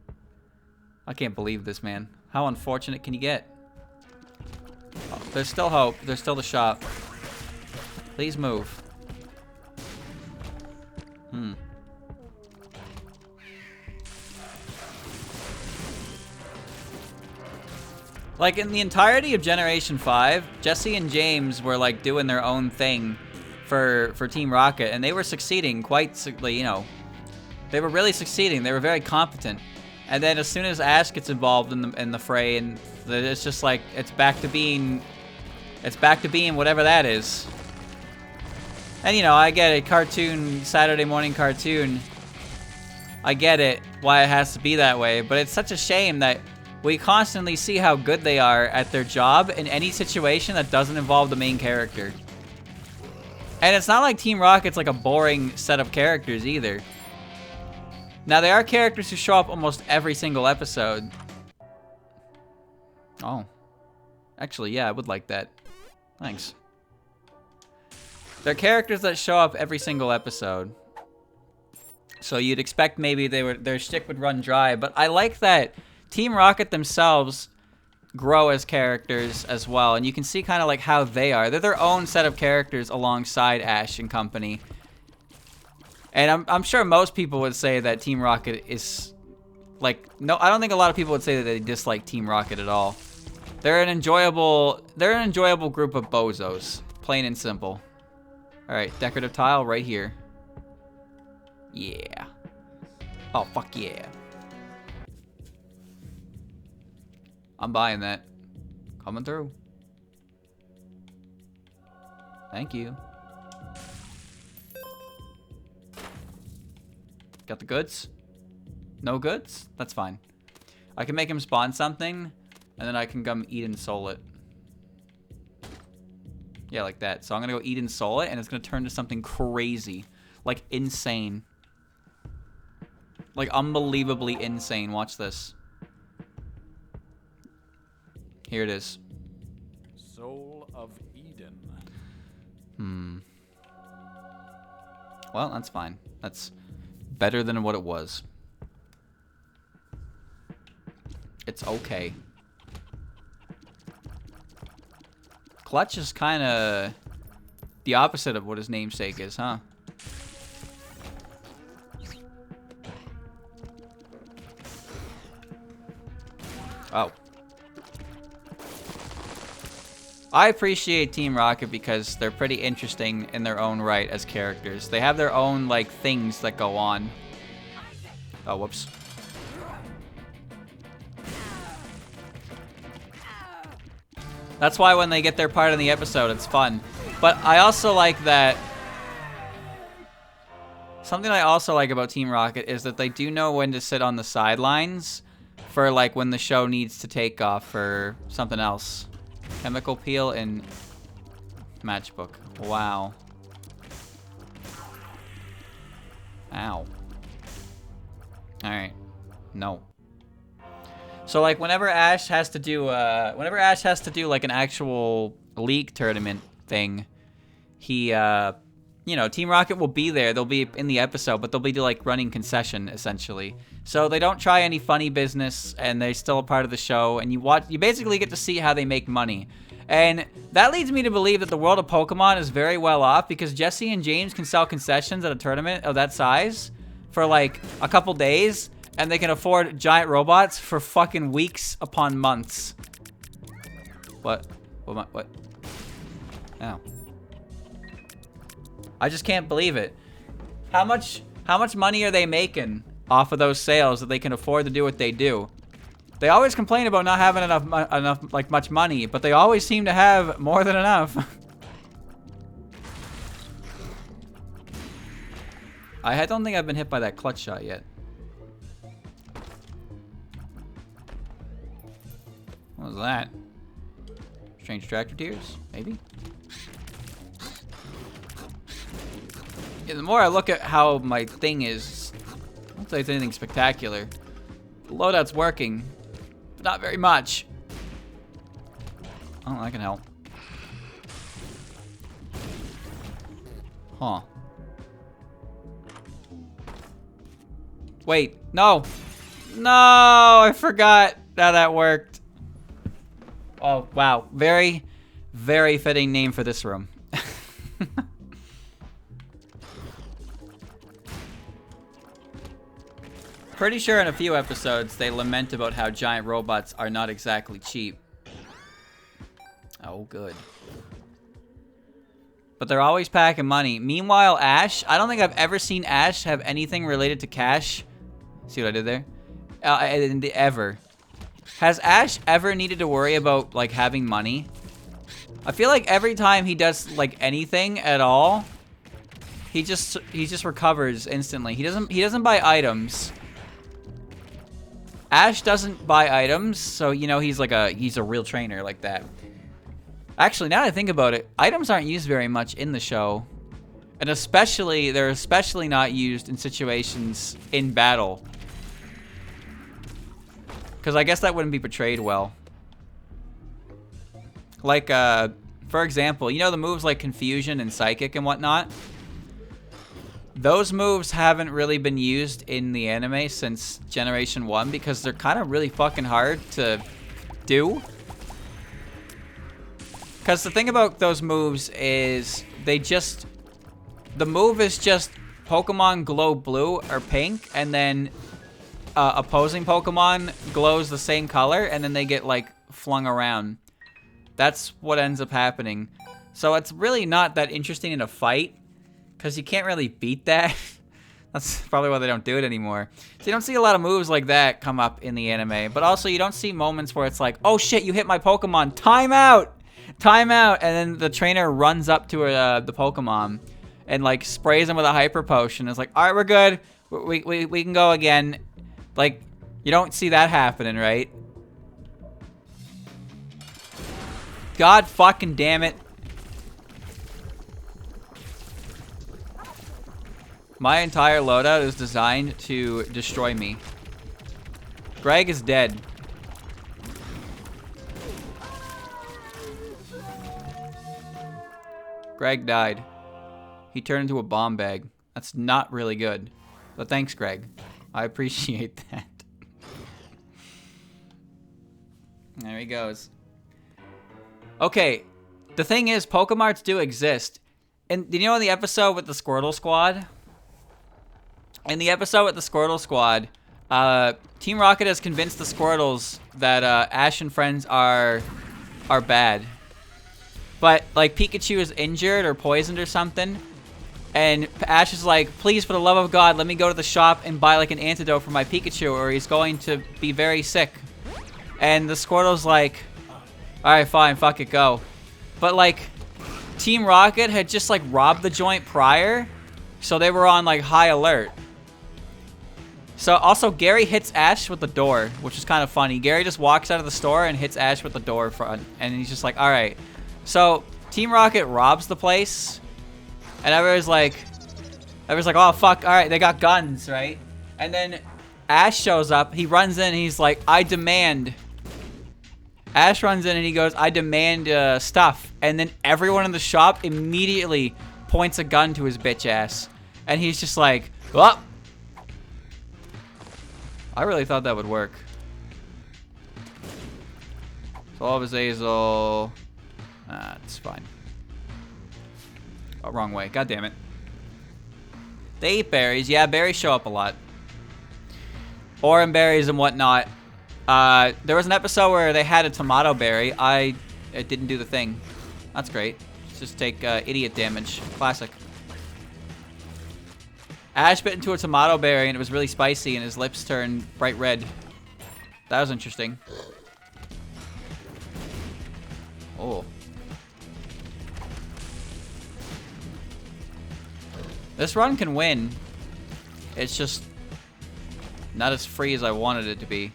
I can't believe this, man. How unfortunate can you get? Oh, there's still hope. There's still the shop. Please move. Like, in the entirety of Generation 5, Jesse and James were, like, doing their own thing for Team Rocket, and they were succeeding quite, you know, they were really succeeding. They were very competent. And then as soon as Ash gets involved in the fray, and it's just like, it's back to being whatever that is. And, you know, I get it, cartoon, Saturday morning cartoon. I get it, why it has to be that way, but it's such a shame that we constantly see how good they are at their job in any situation that doesn't involve the main character. And it's not like Team Rocket's like a boring set of characters either. Now, there are characters who show up almost every single episode. Oh. Actually, yeah, I would like that. Thanks. There are characters that show up every single episode. So you'd expect maybe their shtick would run dry, but I like that Team Rocket themselves grow as characters as well, and you can see kind of like how they are. They're their own set of characters alongside Ash and company. And I'm sure most people would say that Team Rocket is like, no, I don't think a lot of people would say that they dislike Team Rocket at all. They're an enjoyable group of bozos, plain and simple. All right, decorative tile right here. Yeah. Oh, fuck yeah. I'm buying that. Coming through. Thank you. Got the goods? No goods? That's fine. I can make him spawn something, and then I can come eat and soul it. Yeah, like that. So I'm gonna go eat and soul it, and it's gonna turn to something crazy. Like, insane. Like, unbelievably insane. Watch this. Here it is. Soul of Eden. Well, that's fine. That's better than what it was. It's okay. Clutch is kind of the opposite of what his namesake is, huh? Oh. I appreciate Team Rocket because they're pretty interesting in their own right as characters. They have their own, like, things that go on. Oh, whoops. That's why when they get their part in the episode, it's fun. But I also like that... Something I also like about Team Rocket is that they do know when to sit on the sidelines for, like, when the show needs to take off for something else. Chemical peel and matchbook. Wow. Ow. Alright. No. So, like, whenever Ash has to do like an actual league tournament thing, he you know, Team Rocket will be there. They'll be in the episode, but they'll be like running concession essentially. So they don't try any funny business, and they're still a part of the show. And you basically get to see how they make money. And that leads me to believe that the world of Pokemon is very well off, because Jesse and James can sell concessions at a tournament of that size for like a couple days, and they can afford giant robots for fucking weeks upon months. What? What? Oh. I just can't believe it. How much money are they making off of those sales that they can afford to do what they do? They always complain about not having enough like much money, but they always seem to have more than enough. I don't think I've been hit by that clutch shot yet. What was that? Strange tractor tears? Maybe? Yeah, the more I look at how my thing is, I don't say it's anything spectacular. The loadout's working. Not very much. Oh, I can help. Huh. Wait, no. No, I forgot how that worked. Oh, wow. Very, very fitting name for this room. Pretty sure in a few episodes they lament about how giant robots are not exactly cheap. Oh, good. But they're always packing money. Meanwhile, Ash, I don't think I've ever seen Ash have anything related to cash. See what I did there? Ever. Has Ash ever needed to worry about, like, having money? I feel like every time he does, like, anything at all, he just recovers instantly. He doesn't buy items. Ash doesn't buy items, so you know he's a real trainer like that. Actually, now that I think about it, items aren't used very much in the show, and they're especially not used in situations in battle, because I guess that wouldn't be portrayed well. Like, for example, you know the moves like Confusion and Psychic and whatnot? Those moves haven't really been used in the anime since Generation 1 because they're kind of really fucking hard to do. Because the thing about those moves is the move is just Pokemon glow blue or pink, and then opposing Pokemon glows the same color, and then they get like flung around. That's what ends up happening. So it's really not that interesting in a fight, because you can't really beat that. That's probably why they don't do it anymore. So you don't see a lot of moves like that come up in the anime. But also you don't see moments where it's like, oh shit, you hit my Pokemon. Time out! Time out! And then the trainer runs up to the Pokemon and like sprays him with a Hyper Potion. It's like, alright, we're good. We can go again. Like, you don't see that happening, right? God fucking damn it. My entire loadout is designed to destroy me. Greg is dead. Greg died. He turned into a bomb bag. That's not really good. But thanks, Greg. I appreciate that. There he goes. Okay. The thing is, Pokemarts do exist. And did you know in the episode with the Squirtle Squad? In the episode with the Squirtle Squad, Team Rocket has convinced the Squirtles that Ash and friends are bad. But, like, Pikachu is injured or poisoned or something, and Ash is like, please, for the love of God, let me go to the shop and buy, like, an antidote for my Pikachu, or he's going to be very sick. And the Squirtle's like, alright, fine, fuck it, go. But, like, Team Rocket had just, like, robbed the joint prior, so they were on, like, high alert. So, also, Gary hits Ash with the door, which is kind of funny. Gary just walks out of the store and hits Ash with the door front, and he's just like, alright. So, Team Rocket robs the place, and everybody's like, oh, fuck, alright, they got guns, right? And then Ash shows up, he runs in, and he's like, I demand. Ash runs in, and he goes, I demand stuff. And then everyone in the shop immediately points a gun to his bitch ass. And he's just like, oh! I really thought that would work. Solve his Azel. It's fine. Oh, wrong way. God damn it. They eat berries. Yeah, berries show up a lot. Oran berries and whatnot. There was an episode where they had a tomato berry. It didn't do the thing. That's great. Just take idiot damage. Classic. Ash bit into a tomato berry and it was really spicy and his lips turned bright red. That was interesting. Oh. This run can win. It's just not as free as I wanted it to be.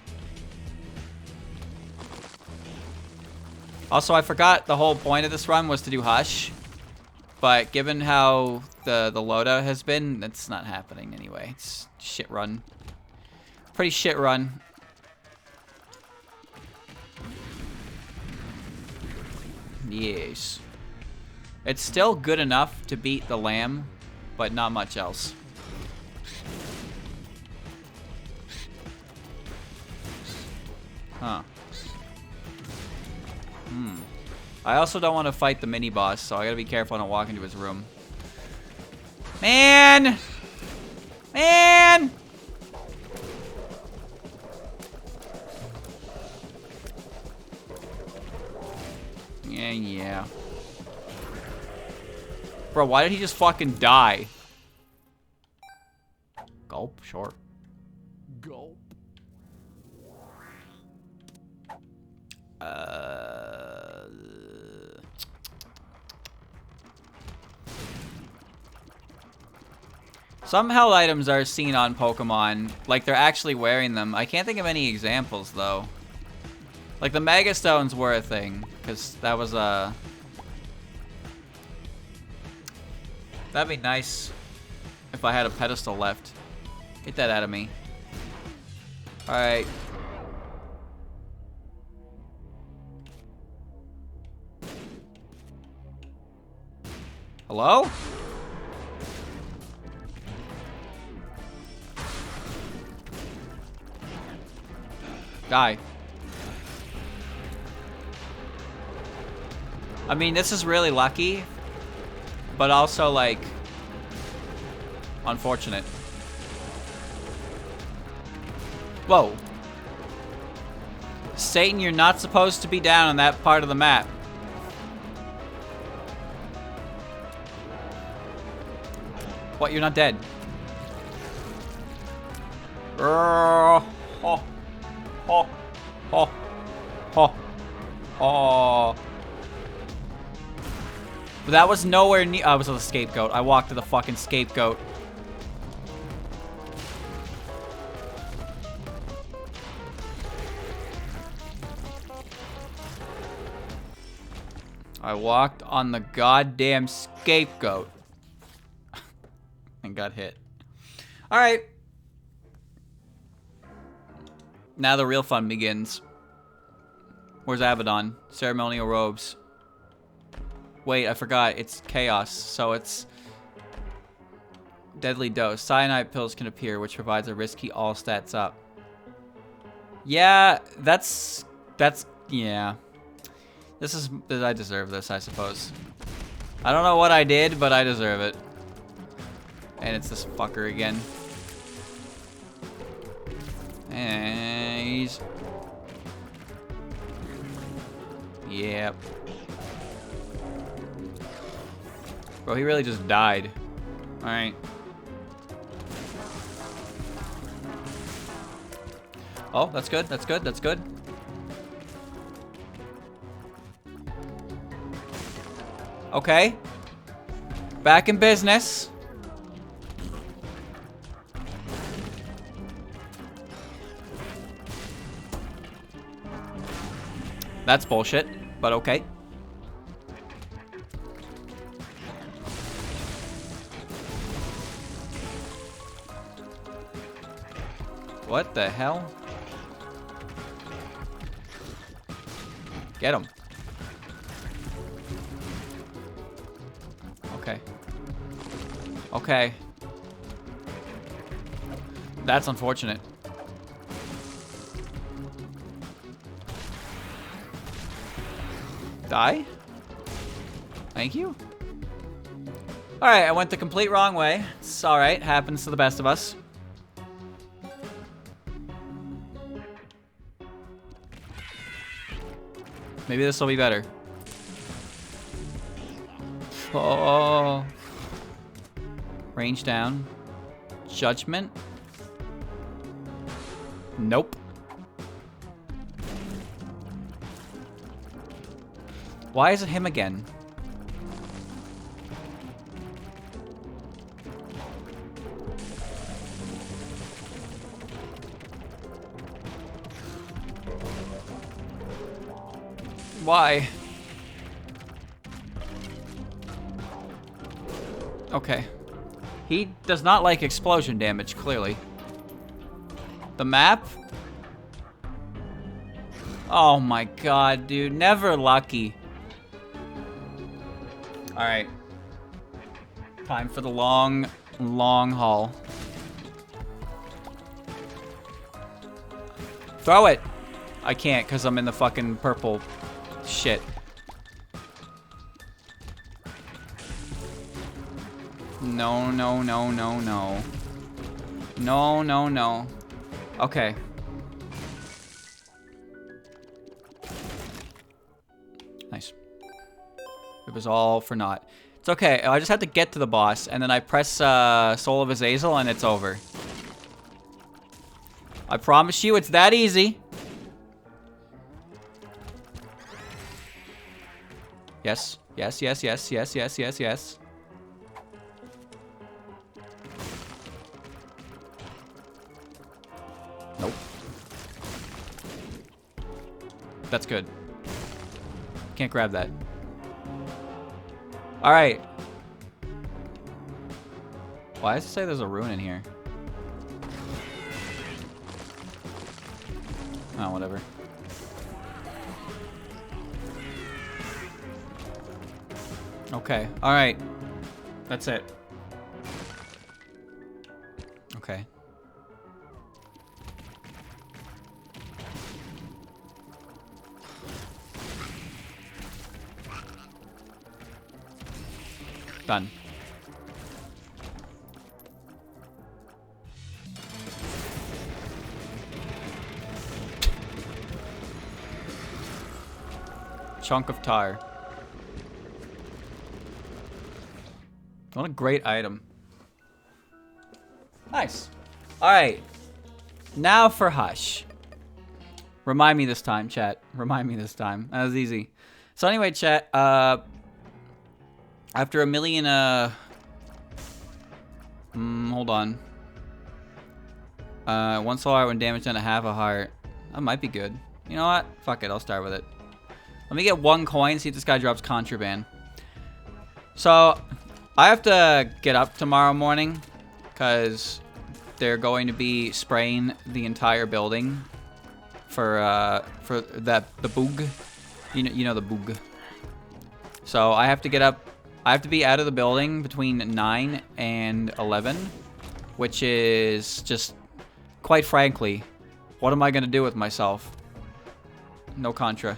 Also, I forgot the whole point of this run was to do Hush. But given how the loadout has been, it's not happening anyway. It's shit run. Pretty shit run. Yes. It's still good enough to beat the lamb, but not much else. Huh. I also don't want to fight the mini boss, so I gotta be careful I don't walk into his room. Man! Man! Yeah. Bro, why did he just fucking die? Gulp, sure. Gulp. Some held items are seen on Pokemon, like they're actually wearing them. I can't think of any examples, though. Like, the Mega Stones were a thing, because that was a... That'd be nice if I had a pedestal left. Get that out of me. Alright. Hello? Die. I mean, this is really lucky, but also, like, unfortunate. Whoa. Satan, you're not supposed to be down on that part of the map. What, you're not dead? Oh, oh, oh, oh, oh. But that was nowhere near. I was on the scapegoat. I walked to the fucking scapegoat. I walked on the goddamn scapegoat. And got hit. Alright. Now the real fun begins. Where's Abaddon? Ceremonial robes. Wait, I forgot. It's chaos, so it's deadly dose. Cyanide pills can appear, which provides a risky all stats up. Yeah, that's yeah. I deserve this, I suppose. I don't know what I did, but I deserve it. And it's this fucker again. And he's... Yep. Bro, he really just died. Alright. Oh, that's good, that's good, that's good. Okay. Back in business. That's bullshit, but okay. What the hell? Get him. Okay. Okay. That's unfortunate. Die? Thank you. Alright, I went the complete wrong way. It's alright. Happens to the best of us. Maybe this will be better. Oh. Range down. Judgment. Nope. Why is it him again? Why? Okay. He does not like explosion damage, clearly. The map? Oh my god, dude. Never lucky. Alright. Time for the long, long haul. Throw it! I can't because I'm in the fucking purple shit. No, no, no, no, no. No, no, no. Okay. Nice. It was all for naught. It's okay. I just had to get to the boss, and then I press Soul of Azazel, and it's over. I promise you, it's that easy. Yes. Yes, yes, yes, yes, yes, yes, yes. Nope. That's good. Can't grab that. Alright. Why does it say there's a rune in here? Oh, whatever. Okay, alright. That's it. Okay. Done. Chunk of tar. What a great item. Nice. Alright. Now for Hush. Remind me this time, chat. Remind me this time. That was easy. So anyway, chat, after a million, hold on. 1 soul heart when damage done to half a heart. That might be good. You know what? Fuck it, I'll start with it. Let me get 1 coin, see if this guy drops contraband. So, I have to get up tomorrow morning, because they're going to be spraying the entire building for the boog. You know the boog. So, I have to get up. I have to be out of the building between 9 and 11, which is just, quite frankly, what am I going to do with myself? No contra.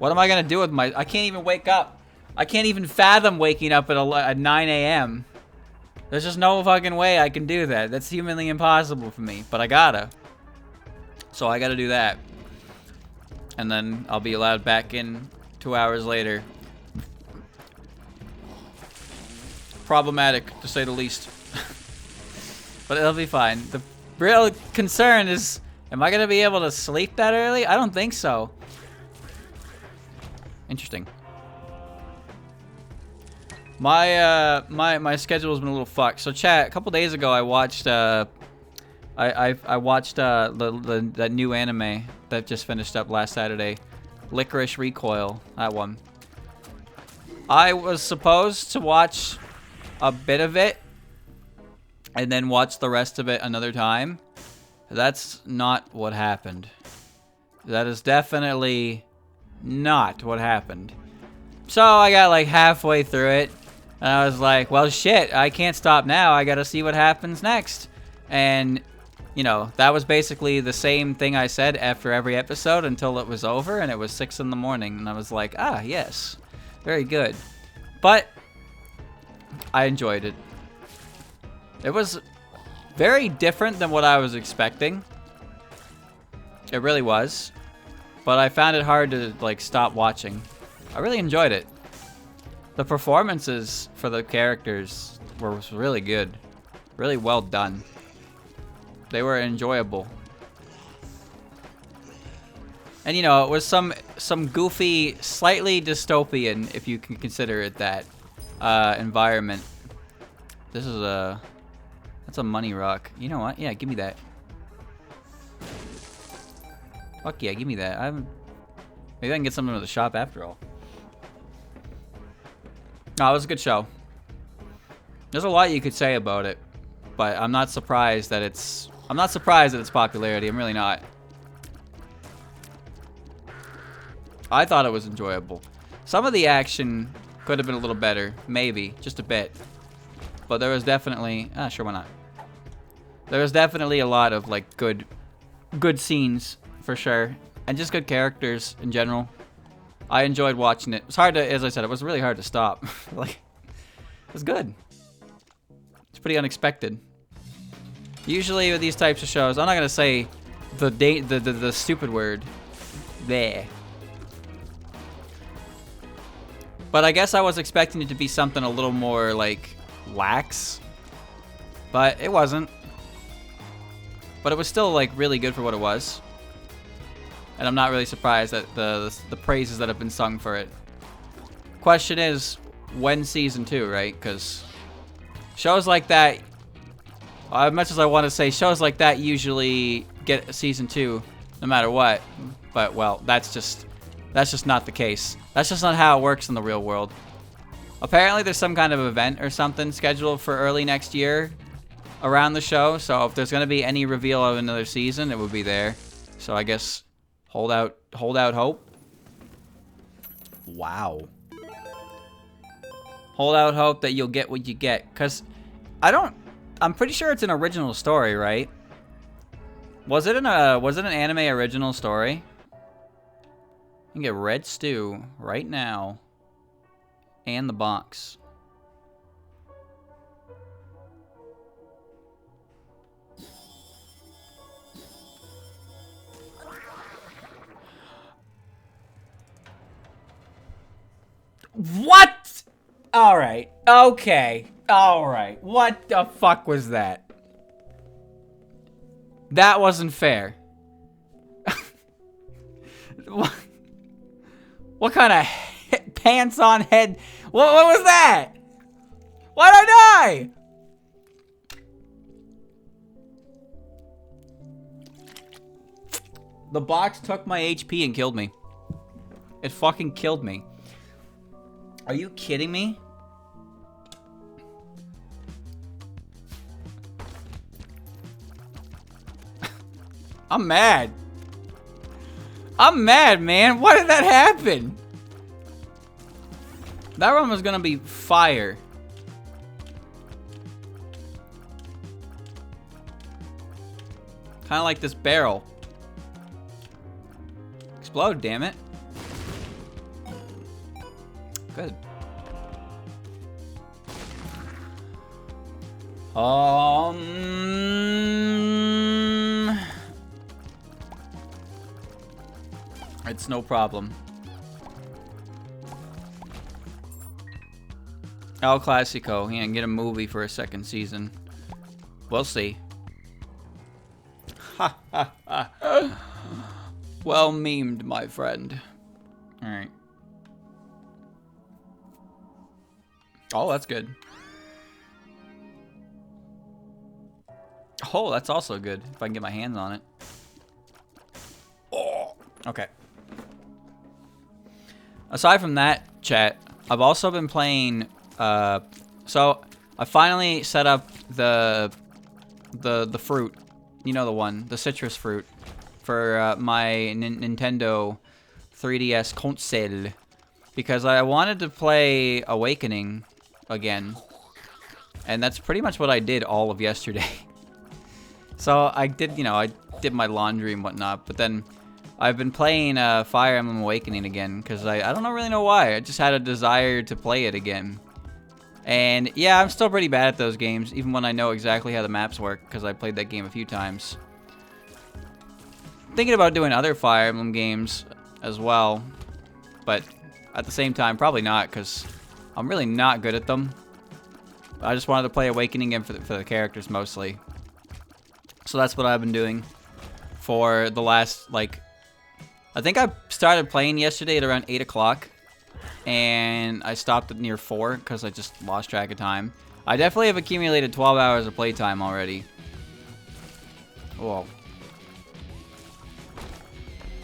What am I going to do with my... I can't even wake up. I can't even fathom waking up at 9 a.m. There's just no fucking way I can do that. That's humanly impossible for me, but I gotta. So I gotta do that. And then I'll be allowed back in 2 hours later. Problematic, to say the least. But it'll be fine. The real concern is, am I gonna be able to sleep that early? I don't think so. Interesting. My schedule has been a little fucked. So chat, a couple days ago I watched I watched that new anime that just finished up last Saturday. Licorice Recoil, that one. I was supposed to watch a bit of it and then watch the rest of it another time. That's not what happened. That is definitely not what happened. So I got like halfway through it And I was like, well, shit, I can't stop now. I gotta see what happens next. And, you know, that was basically the same thing I said after every episode until it was over, and it was 6 in the morning. And I was like, ah, yes, very good. But I enjoyed it. It was very different than what I was expecting. It really was. But I found it hard to, like, stop watching. I really enjoyed it. The performances for the characters were really good. Really well done. They were enjoyable. And, you know, it was some goofy, slightly dystopian, if you can consider it that, environment. This is that's a money rock. You know what? Yeah, give me that. Fuck yeah, give me that. Maybe I can get something to the shop after all. No, it was a good show. There's a lot you could say about it, but I'm not surprised at its popularity. I'm really not. I thought it was enjoyable. Some of the action could have been a little better, maybe, just a bit. But there was definitely, sure, why not? There was definitely a lot of like good scenes for sure, and just good characters in general. I enjoyed watching it. It was hard to, as I said, it was really hard to stop. Like, it was good. It's pretty unexpected. Usually with these types of shows, I'm not gonna say the stupid word there. But I guess I was expecting it to be something a little more like lax. But it wasn't. But it was still like really good for what it was. And I'm not really surprised at the praises that have been sung for it. Question is, when season 2, right? Because shows like that, as much as I want to say shows like that usually get a season 2 no matter what. But well, that's just not the case. That's just not how it works in the real world. Apparently there's some kind of event or something scheduled for early next year around the show. So if there's going to be any reveal of another season, it would be there. So I guess hold out hope. Wow. Hold out hope that you'll get what you get. Because I'm pretty sure it's an original story, right? Was it an anime original story? You can get Red Stew right now. And the box. What? Alright. Okay. Alright. What the fuck was that? That wasn't fair. What kind of pants on head? What was that? Why'd I die? The box took my HP and killed me. It fucking killed me. Are you kidding me? I'm mad. I'm mad, man. Why did that happen? That one was gonna be fire. Kinda like this barrel. Explode, damn it. Good. It's no problem. El Clasico. Yeah, and get a movie for a second season. We'll see. Ha ha ha. Well memed, my friend. Alright. Oh, that's good. Oh, that's also good. If I can get my hands on it. Oh, okay. Aside from that, chat, I've also been playing. So I finally set up the fruit. You know the one, the citrus fruit, for my Nintendo 3DS console, because I wanted to play Awakening again. And that's pretty much what I did all of yesterday. So I did, you know, I did my laundry and whatnot, but then I've been playing Fire Emblem Awakening again because I don't really know why. I just had a desire to play it again. And yeah, I'm still pretty bad at those games, even when I know exactly how the maps work because I played that game a few times. Thinking about doing other Fire Emblem games as well, but at the same time, probably not because I'm really not good at them. I just wanted to play Awakening again for the characters mostly. So that's what I've been doing for the last, like, I think I started playing yesterday at around 8 o'clock, and I stopped at near 4 because I just lost track of time. I definitely have accumulated 12 hours of playtime already. Whoa.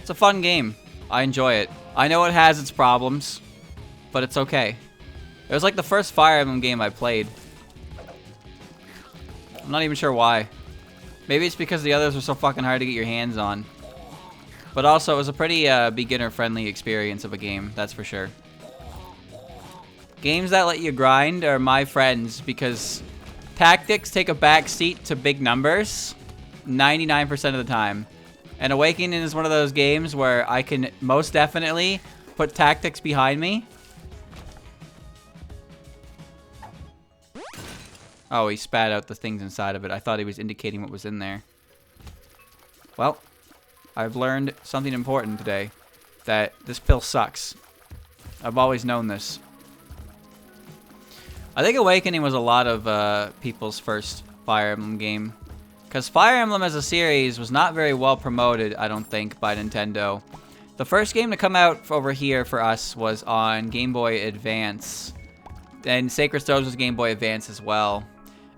It's a fun game. I enjoy it. I know it has its problems, but it's okay. It was like the first Fire Emblem game I played. I'm not even sure why. Maybe it's because the others were so fucking hard to get your hands on. But also, it was a pretty beginner-friendly experience of a game, that's for sure. Games that let you grind are my friends because tactics take a back seat to big numbers 99% of the time. And Awakening is one of those games where I can most definitely put tactics behind me. Oh, he spat out the things inside of it. I thought he was indicating what was in there. Well, I've learned something important today. That this pill sucks. I've always known this. I think Awakening was a lot of people's first Fire Emblem game. Because Fire Emblem as a series was not very well promoted, I don't think, by Nintendo. The first game to come out over here for us was on Game Boy Advance. And Sacred Stones was Game Boy Advance as well.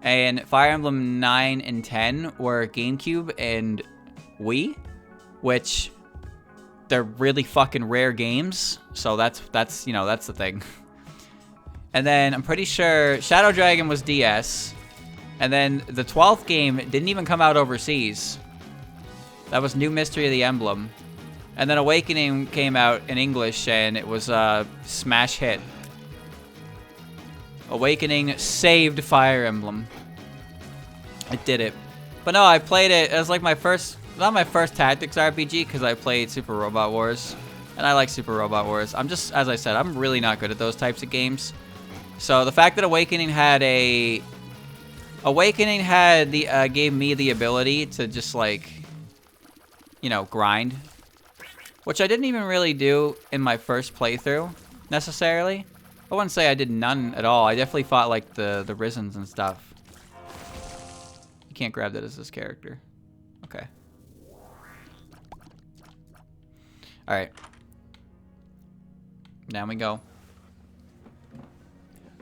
And Fire Emblem 9 and 10 were GameCube and Wii, which they're really fucking rare games. So that's you know, that's the thing. And then I'm pretty sure Shadow Dragon was DS. And then the 12th game didn't even come out overseas. That was New Mystery of the Emblem. And then Awakening came out in English and it was a smash hit. Awakening saved Fire Emblem. It did it. But no, I played it. It was like my first, not my first tactics RPG because I played Super Robot Wars. And I like Super Robot Wars. I'm just, as I said, I'm really not good at those types of games. So the fact that Awakening had gave me the ability to just like, you know, grind. Which I didn't even really do in my first playthrough, necessarily. I wouldn't say I did none at all. I definitely fought like the Risens and stuff. You can't grab that as this character. Okay. Alright. Down we go.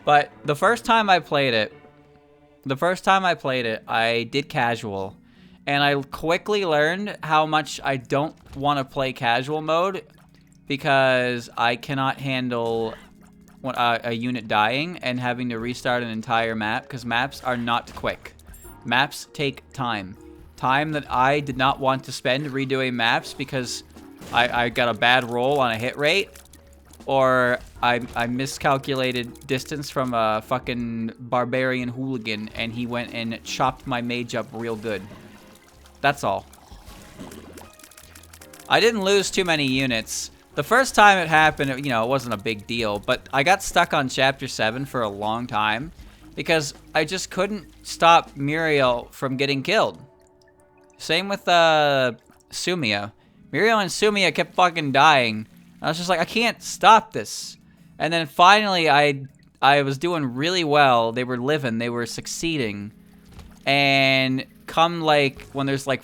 But the first time I played it, I did casual. And I quickly learned how much I don't want to play casual mode because I cannot handle a unit dying and having to restart an entire map because maps are not quick. Maps take time. Time that I did not want to spend redoing maps because I got a bad roll on a hit rate or I miscalculated distance from a fucking barbarian hooligan and he went and chopped my mage up real good. That's all. I didn't lose too many units. The first time it happened, you know, it wasn't a big deal, but I got stuck on Chapter 7 for a long time because I just couldn't stop Muriel from getting killed. Same with Sumia. Muriel and Sumia kept fucking dying. I was just like, I can't stop this. And then finally, I was doing really well. They were living. They were succeeding. And come like when there was like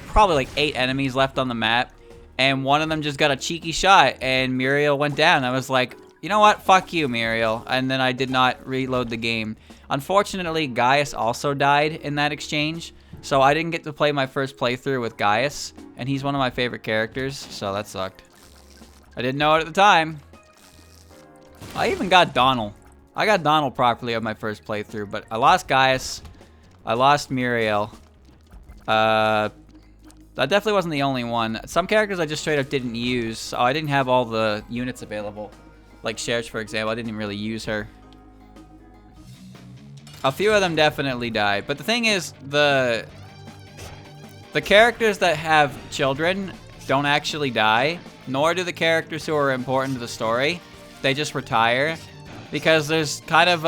probably like 8 enemies left on the map. And one of them just got a cheeky shot, and Muriel went down. I was like, you know what? Fuck you, Muriel. And then I did not reload the game. Unfortunately, Gaius also died in that exchange, so I didn't get to play my first playthrough with Gaius, and he's one of my favorite characters, so that sucked. I didn't know it at the time. I even got Donald. I got Donald properly on my first playthrough, but I lost Gaius. I lost Muriel. That definitely wasn't the only one. Some characters I just straight up didn't use. So I didn't have all the units available. Like Cherche, for example. I didn't even really use her. A few of them definitely die. But the thing is, the characters that have children don't actually die, nor do the characters who are important to the story. They just retire, because there's kind of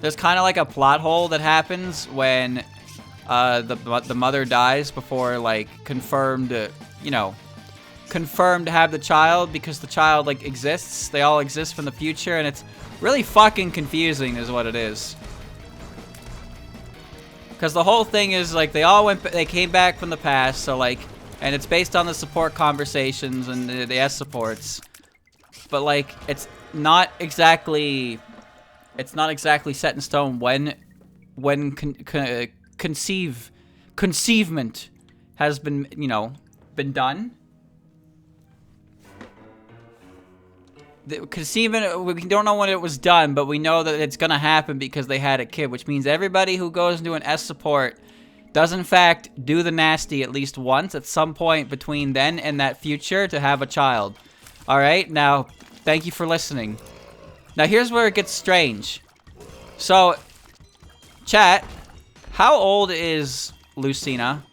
like a plot hole that happens when the mother dies before like confirmed to have the child, because the child like exists. They all exist from the future, and it's really fucking confusing is what it is. Because the whole thing is like they came back from the past, so like, and it's based on the support conversations and the S supports. But like, it's not exactly set in stone when conceivement has been, been done. Conceivement, we don't know when it was done, but we know that it's gonna happen because they had a kid, which means everybody who goes into an S support does in fact do the nasty at least once at some point between then and that future to have a child. Alright, now, thank you for listening. Now here's where it gets strange. So, chat, how old is Lucina?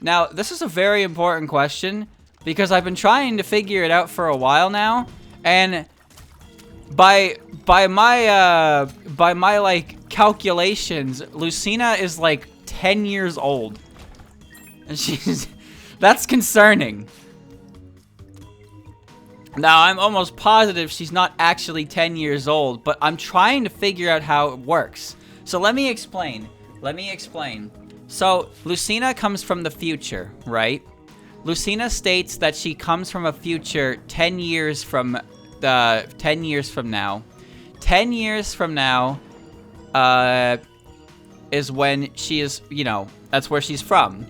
Now, this is a very important question because I've been trying to figure it out for a while now, and by my like calculations, Lucina is like 10 years old. And that's concerning. Now, I'm almost positive she's not actually 10 years old, but I'm trying to figure out how it works. So let me explain. So, Lucina comes from the future, right? Lucina states that she comes from a future 10 years from now. 10 years from now is when she is, that's where she's from.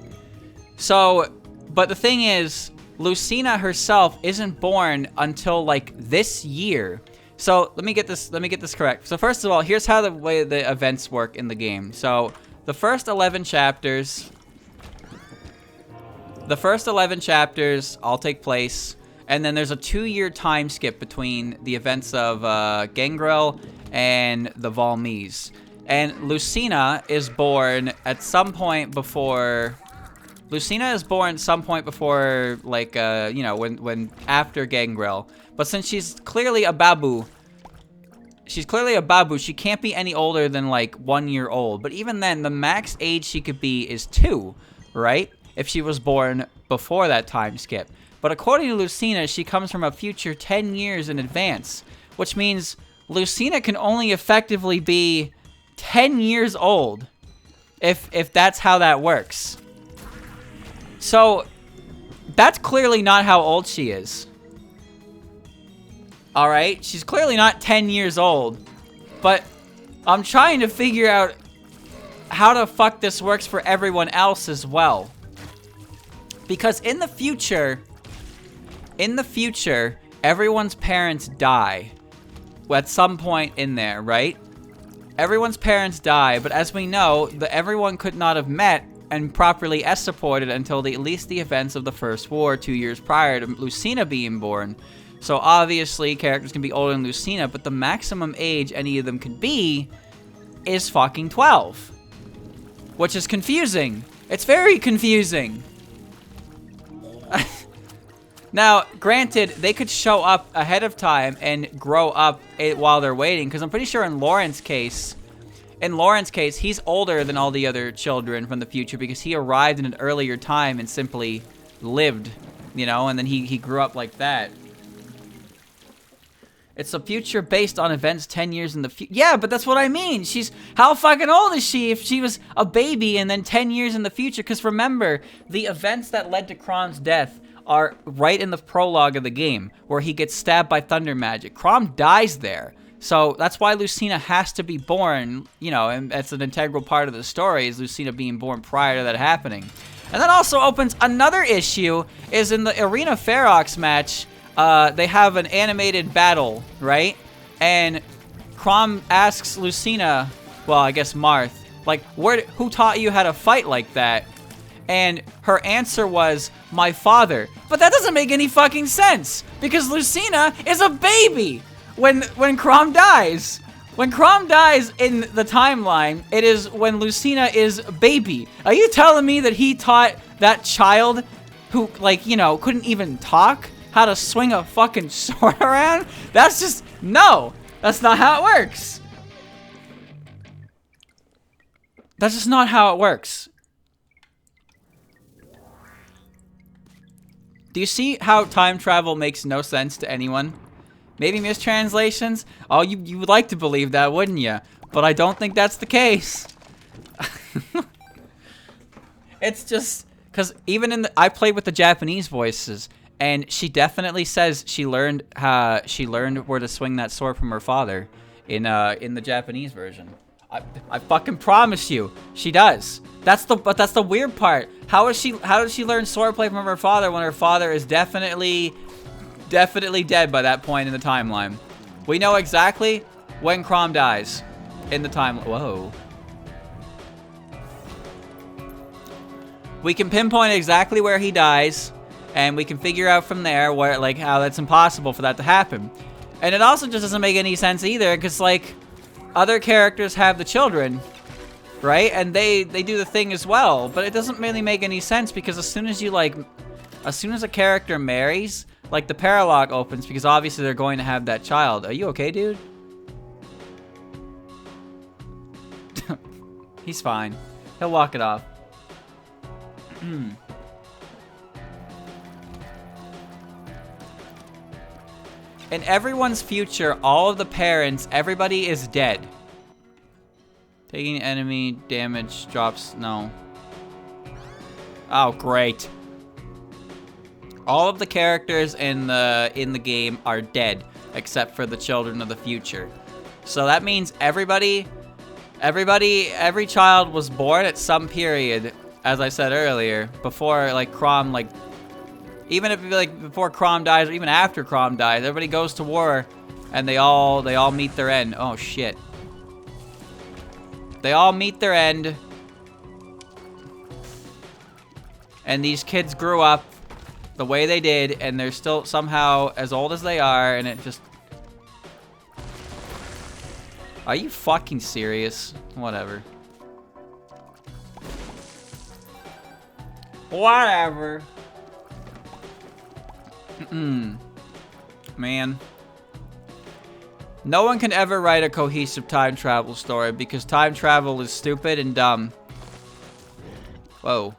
So, but the thing is, Lucina herself isn't born until like this year. So let me get this correct. So first of all, here's how the way the events work in the game. So the first 11 chapters all take place, and then there's a 2-year time skip between the events of Gangrel and the Valmese. And Lucina is born at some point before. Lucina is born some point before, like, when after Gangrel. But since she's clearly a babu, she can't be any older than, like, 1 year old. But even then, the max age she could be is 2, right? If she was born before that time skip. But according to Lucina, she comes from a future 10 years in advance. Which means Lucina can only effectively be 10 years old. If that's how that works. So, that's clearly not how old she is. Alright? She's clearly not 10 years old. But I'm trying to figure out how the fuck this works for everyone else as well. Because in the future, everyone's parents die. At some point in there, right? Everyone's parents die, but as we know, everyone could not have met and properly S-supported until at least the events of the First War 2 years prior to Lucina being born. So obviously, characters can be older than Lucina, but the maximum age any of them could be is fucking 12. Which is confusing. It's very confusing. Now, granted, they could show up ahead of time and grow up while they're waiting, because I'm pretty sure in Lauren's case, he's older than all the other children from the future because he arrived in an earlier time and simply lived, and then he grew up like that. It's a future based on events 10 years in the future. Yeah, but that's what I mean. How fucking old is she if she was a baby and then 10 years in the future? Because remember, the events that led to Crom's death are right in the prologue of the game, where he gets stabbed by thunder magic. Crom dies there. So that's why Lucina has to be born, and that's an integral part of the story, is Lucina being born prior to that happening. And that also opens another issue, is in the Arena Ferox match, they have an animated battle, right? And Crom asks Lucina, well, I guess Marth, like, who taught you how to fight like that? And her answer was, my father. But that doesn't make any fucking sense, because Lucina is a baby when Crom dies. When Chrom dies in the timeline, it is when Lucina is a baby. Are you telling me that he taught that child who, like, you know, couldn't even talk how to swing a fucking sword around? That's just, no. That's not how it works. That's just not how it works. Do you see how time travel makes no sense to anyone? Maybe mistranslations? Oh, you would like to believe that, wouldn't you? But I don't think that's the case. It's just because even in I played with the Japanese voices, and she definitely says she learned where to swing that sword from her father in the Japanese version. I fucking promise you, she does. That's the weird part. How did she learn swordplay from her father when her father is definitely dead by that point in the timeline? We know exactly when Chrom dies in the timeline. Whoa. We can pinpoint exactly where he dies, and we can figure out from there where, like, how that's impossible for that to happen. And it also just doesn't make any sense either, because, like, other characters have the children, right? And they do the thing as well, but it doesn't really make any sense because as soon as a character marries, like, the paralock opens because obviously they're going to have that child. Are you okay, dude? He's fine. He'll walk it off. In everyone's future, all of the parents, everybody is dead. Taking enemy damage drops, no. Oh, great. All of the characters in the game are dead, except for the children of the future. So that means every child was born at some period, as I said earlier, before, like, Chrom, like, even if, like, before Chrom dies, or even after Chrom dies, everybody goes to war, and they all meet their end. Oh, shit. They all meet their end. And these kids grew up the way they did, and they're still somehow as old as they are, and it just... Are you fucking serious? Whatever. Whatever. Man. No one can ever write a cohesive time travel story because time travel is stupid and dumb. Whoa.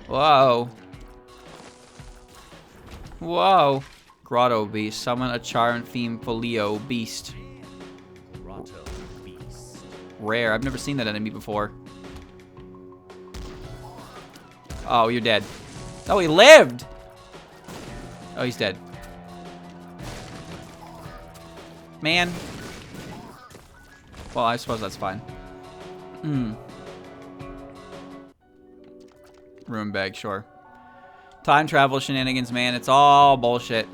Whoa. Whoa. Grotto Beast. Summon a Charm Fiend Folio Beast. Grotto Beast. Rare. I've never seen that enemy before. Oh, you're dead. Oh, he lived! Oh, he's dead. Man. Well, I suppose that's fine. Room bag, sure. Time travel shenanigans, man. It's all bullshit.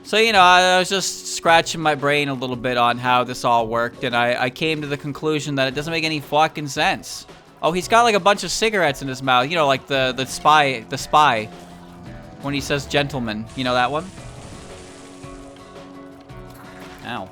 So, you know, I was just scratching my brain a little bit on how this all worked, and I came to the conclusion that it doesn't make any fucking sense. Oh, he's got like a bunch of cigarettes in his mouth. You know, like the spy. When he says gentleman. You know that one? Ow.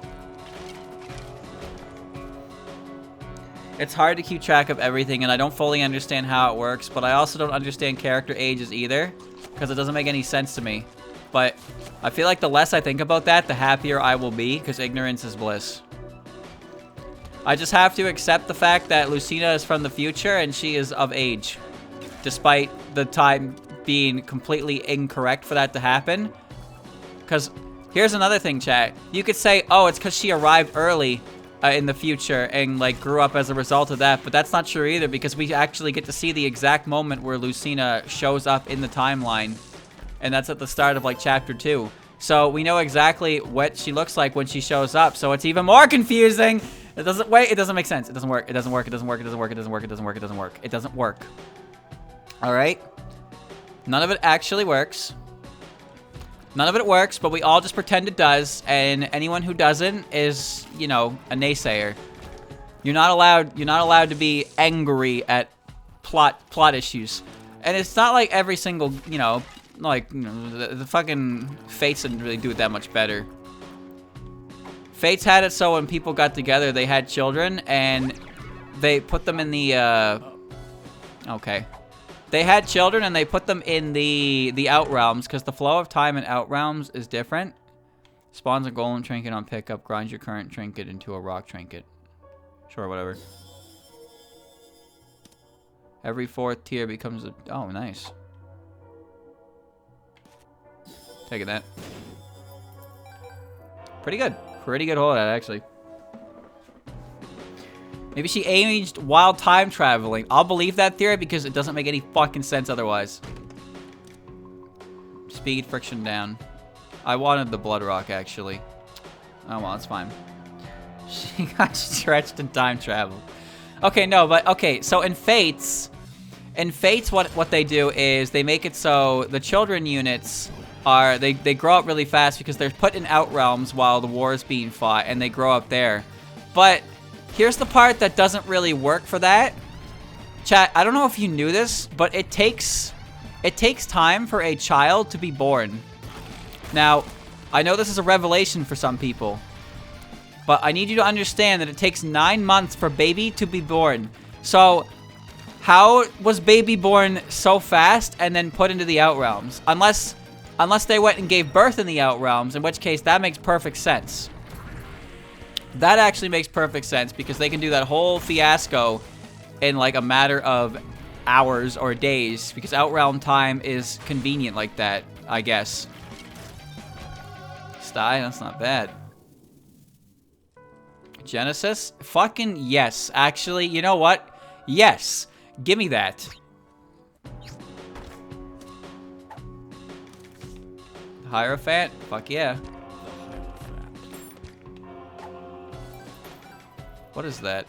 It's hard to keep track of everything, and I don't fully understand how it works, but I also don't understand character ages either, because it doesn't make any sense to me. But I feel like the less I think about that, the happier I will be, because ignorance is bliss. I just have to accept the fact that Lucina is from the future, and she is of age, despite the time being completely incorrect for that to happen. Because here's another thing, chat. You could say, oh, it's because she arrived early in the future and like grew up as a result of that, but that's not true either because we actually get to see the exact moment where Lucina shows up in the timeline, and that's at the start of like chapter 2. So we know exactly what she looks like when she shows up, so it's even more confusing. It doesn't make sense. It doesn't work. It doesn't work. It doesn't work. It doesn't work. It doesn't work. It doesn't work. It doesn't work. It doesn't work. All right. None of it actually works. None of it works, but we all just pretend it does, and anyone who doesn't is, you know, a naysayer. You're not allowed to be angry at plot issues. And it's not like every single, you know, like, you know, the fucking Fates didn't really do it that much better. Fates had it so when people got together, they had children, and they put them in the, okay. They had children, and they put them in the Outrealms, because the flow of time in Outrealms is different. Spawns a golem trinket on pickup, grinds your current trinket into a rock trinket. Sure, whatever. Every 4th tier becomes a... Oh, nice. Taking that. Pretty good. Pretty good holdout, actually. Maybe she aged while time traveling. I'll believe that theory because it doesn't make any fucking sense otherwise. Speed, friction down. I wanted the blood rock, actually. Oh, well, that's fine. She got stretched in time travel. Okay, no, but... Okay, so in Fates... In Fates, what they do is they make it so the children units... They grow up really fast because they're put in Outrealms while the war is being fought, and they grow up there. But here's the part that doesn't really work for that. Chat, I don't know if you knew this, but it takes time for a child to be born. Now, I know this is a revelation for some people, but I need you to understand that it takes 9 months for baby to be born. So, how was baby born so fast and then put into the Outrealms? Unless they went and gave birth in the Outrealms, in which case that makes perfect sense. That actually makes perfect sense because they can do that whole fiasco in like a matter of hours or days because Outrealm time is convenient like that, I guess. Sty, that's not bad. Genesis? Fucking yes. Actually, you know what? Yes. Give me that. Hierophant? Fuck yeah. What is that?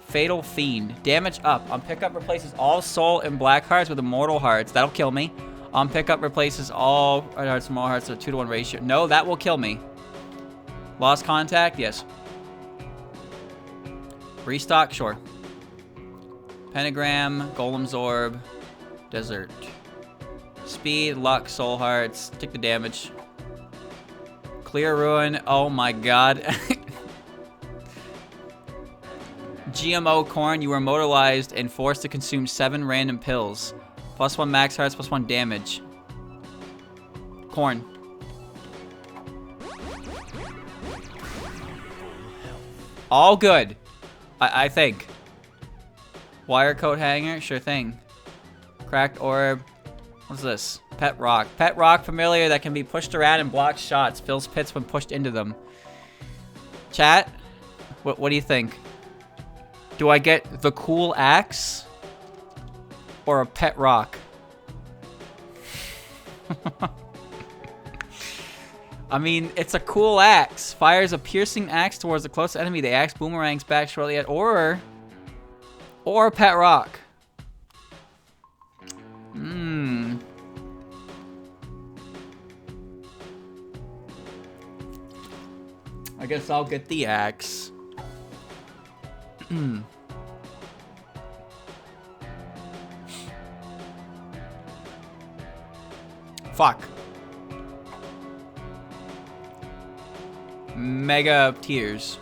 Fatal Fiend. Damage up. On pickup replaces all soul and black hearts with immortal hearts. That'll kill me. On pickup replaces all red hearts, small hearts, a 2-to-1 ratio. No, that will kill me. Lost contact? Yes. Restock? Sure. Pentagram, Golem's Orb, Desert. Speed, luck, soul hearts. Take the damage. Clear ruin. Oh my god. GMO corn. You are immortalized and forced to consume 7 random pills. +1 max hearts, +1 damage. Corn. All good. I think. Wire coat hanger. Sure thing. Cracked orb. What's this? Pet rock. Pet rock familiar that can be pushed around and blocks shots. Fills pits when pushed into them. Chat, what do you think? Do I get the cool axe or a pet rock? I mean, it's a cool axe. Fires a piercing axe towards the closest enemy. The axe boomerangs back shortly at or a pet rock. I guess I'll get the axe. Fuck. Mega tears.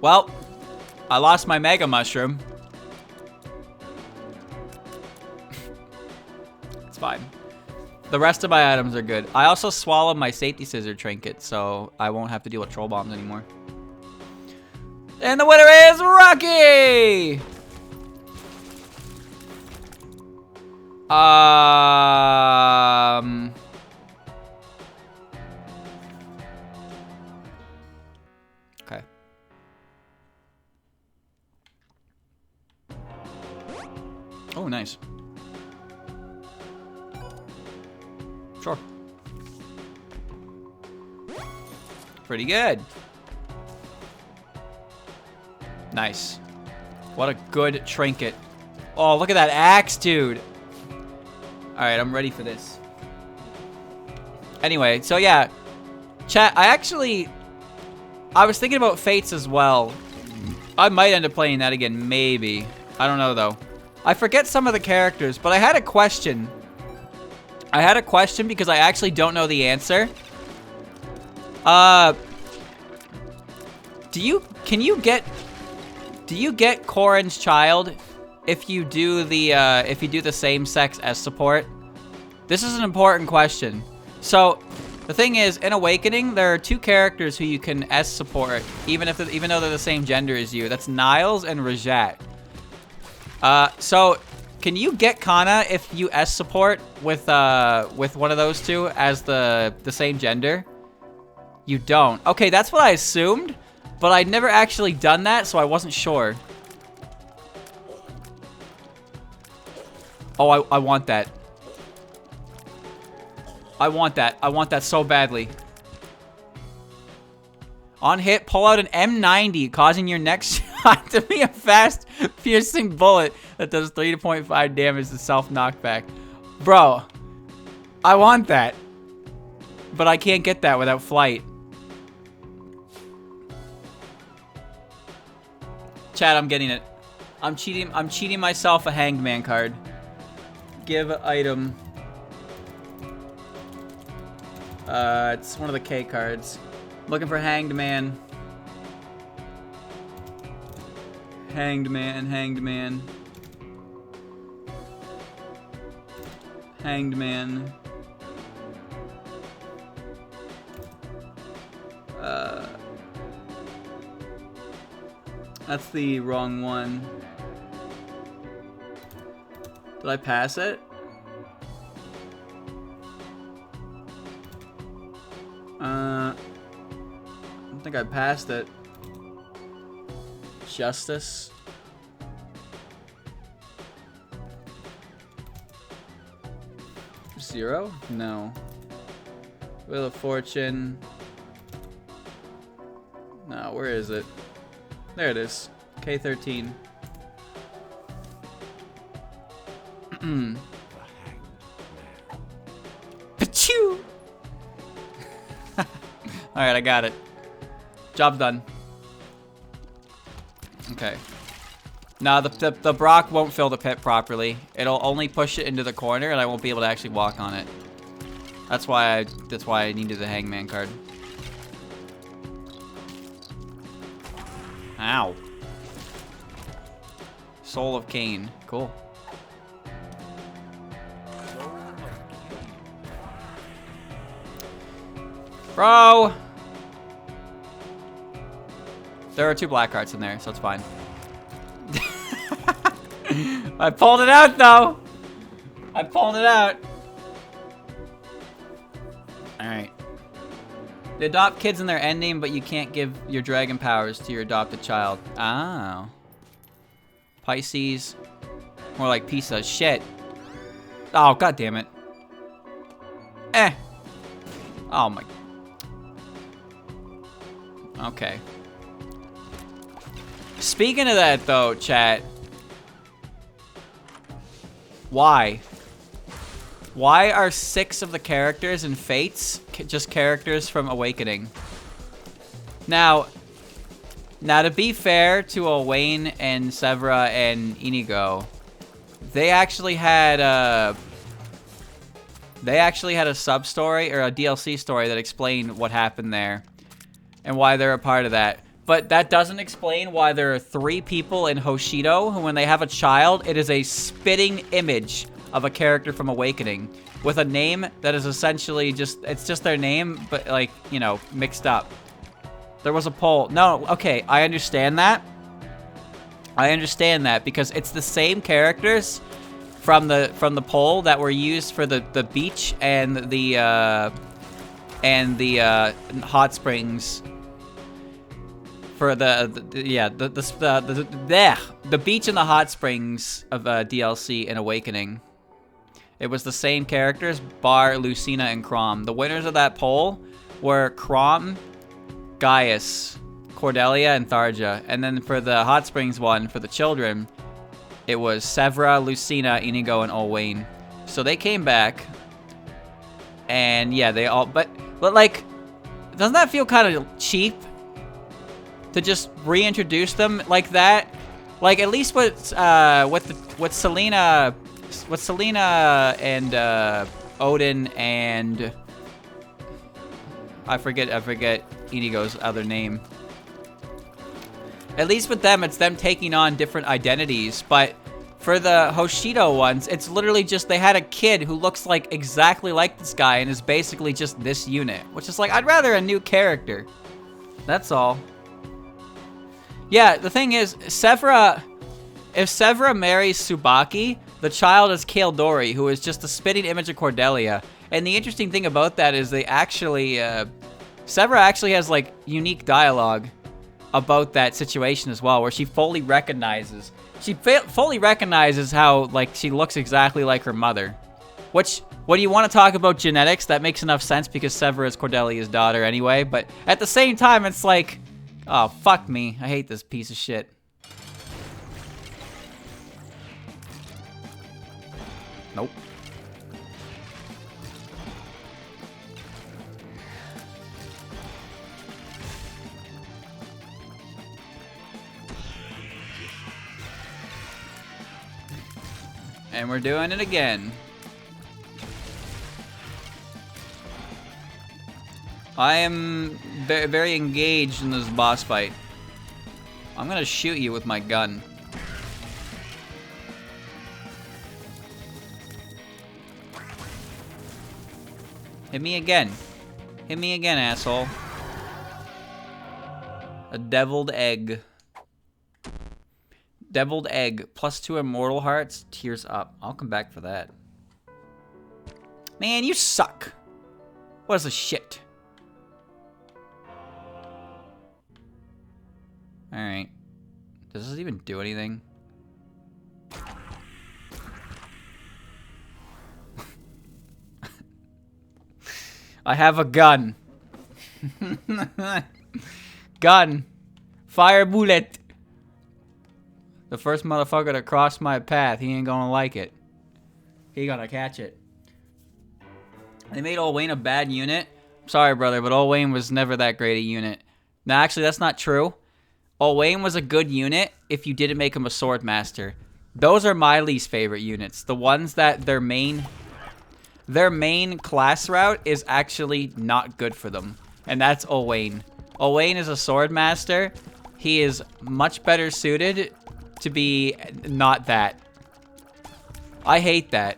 Well, I lost my mega mushroom. It's fine. The rest of my items are good. I also swallowed my safety scissor trinket, so I won't have to deal with troll bombs anymore. And the winner is Rocky! Okay. Oh, nice. Sure. Pretty good. Nice. What a good trinket. Oh, look at that axe, dude. Alright, I'm ready for this. Anyway, so yeah. Chat, I was thinking about Fates as well. I might end up playing that again, maybe. I don't know, though. I forget some of the characters, but I had a question. I had a question because I actually don't know the answer. Do you get Corrin's child if you do the same sex as support? This is an important question. So, the thing is, in Awakening, there are 2 characters who you can S support, even though they're the same gender as you. That's Niles and Rajat. So, can you get Kana if you S support with one of those 2 as the same gender? You don't. Okay, that's what I assumed, but I'd never actually done that, so I wasn't sure. Oh, I want that. I want that. I want that so badly. On hit, pull out an M90, causing your next shot to be a fast, piercing bullet that does 3.5 damage to self-knockback. Bro, I want that. But I can't get that without flight. Chat, I'm getting it. I'm cheating myself a Hanged Man card. Give item. It's one of the K cards. Looking for Hanged Man. Hanged Man, Hanged Man. Hanged Man. That's the wrong one. Did I pass it? I don't think I passed it. Justice. Zero? No. Wheel of Fortune. No, where is it? There it is. K13. Pachoo! Alright, I got it. Job done. Okay. No, the Brock won't fill the pit properly. It'll only push it into the corner, and I won't be able to actually walk on it. That's why I needed the Hangman card. Ow. Soul of Cain. Cool. Bro! There are 2 black cards in there, so it's fine. I pulled it out, though! I pulled it out. Alright. They adopt kids in their ending, but you can't give your dragon powers to your adopted child. Oh. Pisces. More like piece of shit. Oh, god damn it. Eh. Oh my. Okay. Speaking of that, though, chat. Why? Why are 6 of the characters in Fates just characters from Awakening? Now, to be fair to Owain and Severa and Inigo, they actually had a sub-story or a DLC story that explained what happened there and why they're a part of that. But that doesn't explain why there are 3 people in Hoshido who, when they have a child, it is a spitting image of a character from Awakening with a name that is essentially it's just their name, but like, you know, mixed up. There was a poll. No, okay, I understand that. I understand that because it's the same characters from the poll that were used for the beach and the hot springs. For the beach and the hot springs of DLC in Awakening. It was the same characters, bar Lucina and Crom. The winners of that poll were Crom, Gaius, Cordelia, and Tharja. And then for the hot springs one, for the children, it was Severa, Lucina, Inigo, and Owain. So they came back. And yeah, they all... But like, doesn't that feel kind of cheap? To just reintroduce them like that Like at least with Selena and Odin and I forget Inigo's other name. At least with them, it's them taking on different identities, but for the Hoshido ones, it's literally just they had a kid who looks like exactly like this guy and is basically just this unit, which is like, I'd rather a new character. That's all. Yeah, the thing is, if Severa marries Tsubaki, the child is Kaeldori, who is just a spitting image of Cordelia. And the interesting thing about that is they actually, Severa actually has like unique dialogue about that situation as well, where she fully recognizes how like she looks exactly like her mother. Which, when you want to talk about genetics, that makes enough sense because Severa is Cordelia's daughter anyway. But at the same time, it's like, oh fuck me, I hate this piece of shit. Nope. And we're doing it again. I am very engaged in this boss fight. I'm gonna shoot you with my gun. Hit me again. Hit me again, asshole. A deviled egg. Deviled egg. +2 immortal hearts. Tears up. I'll come back for that. Man, you suck. What is this shit? Alright. Does this even do anything? I have a gun. Gun. Fire bullet. The first motherfucker to cross my path, he ain't gonna like it. He gonna catch it. They made Olwain a bad unit. Sorry, brother, but Olwain was never that great a unit. No, actually, that's not true. Olwain was a good unit if you didn't make him a sword master. Those are my least favorite units. The ones that their main class route is actually not good for them. And that's Olwain. Olwain is a sword master. He is much better suited to be not that. I hate that.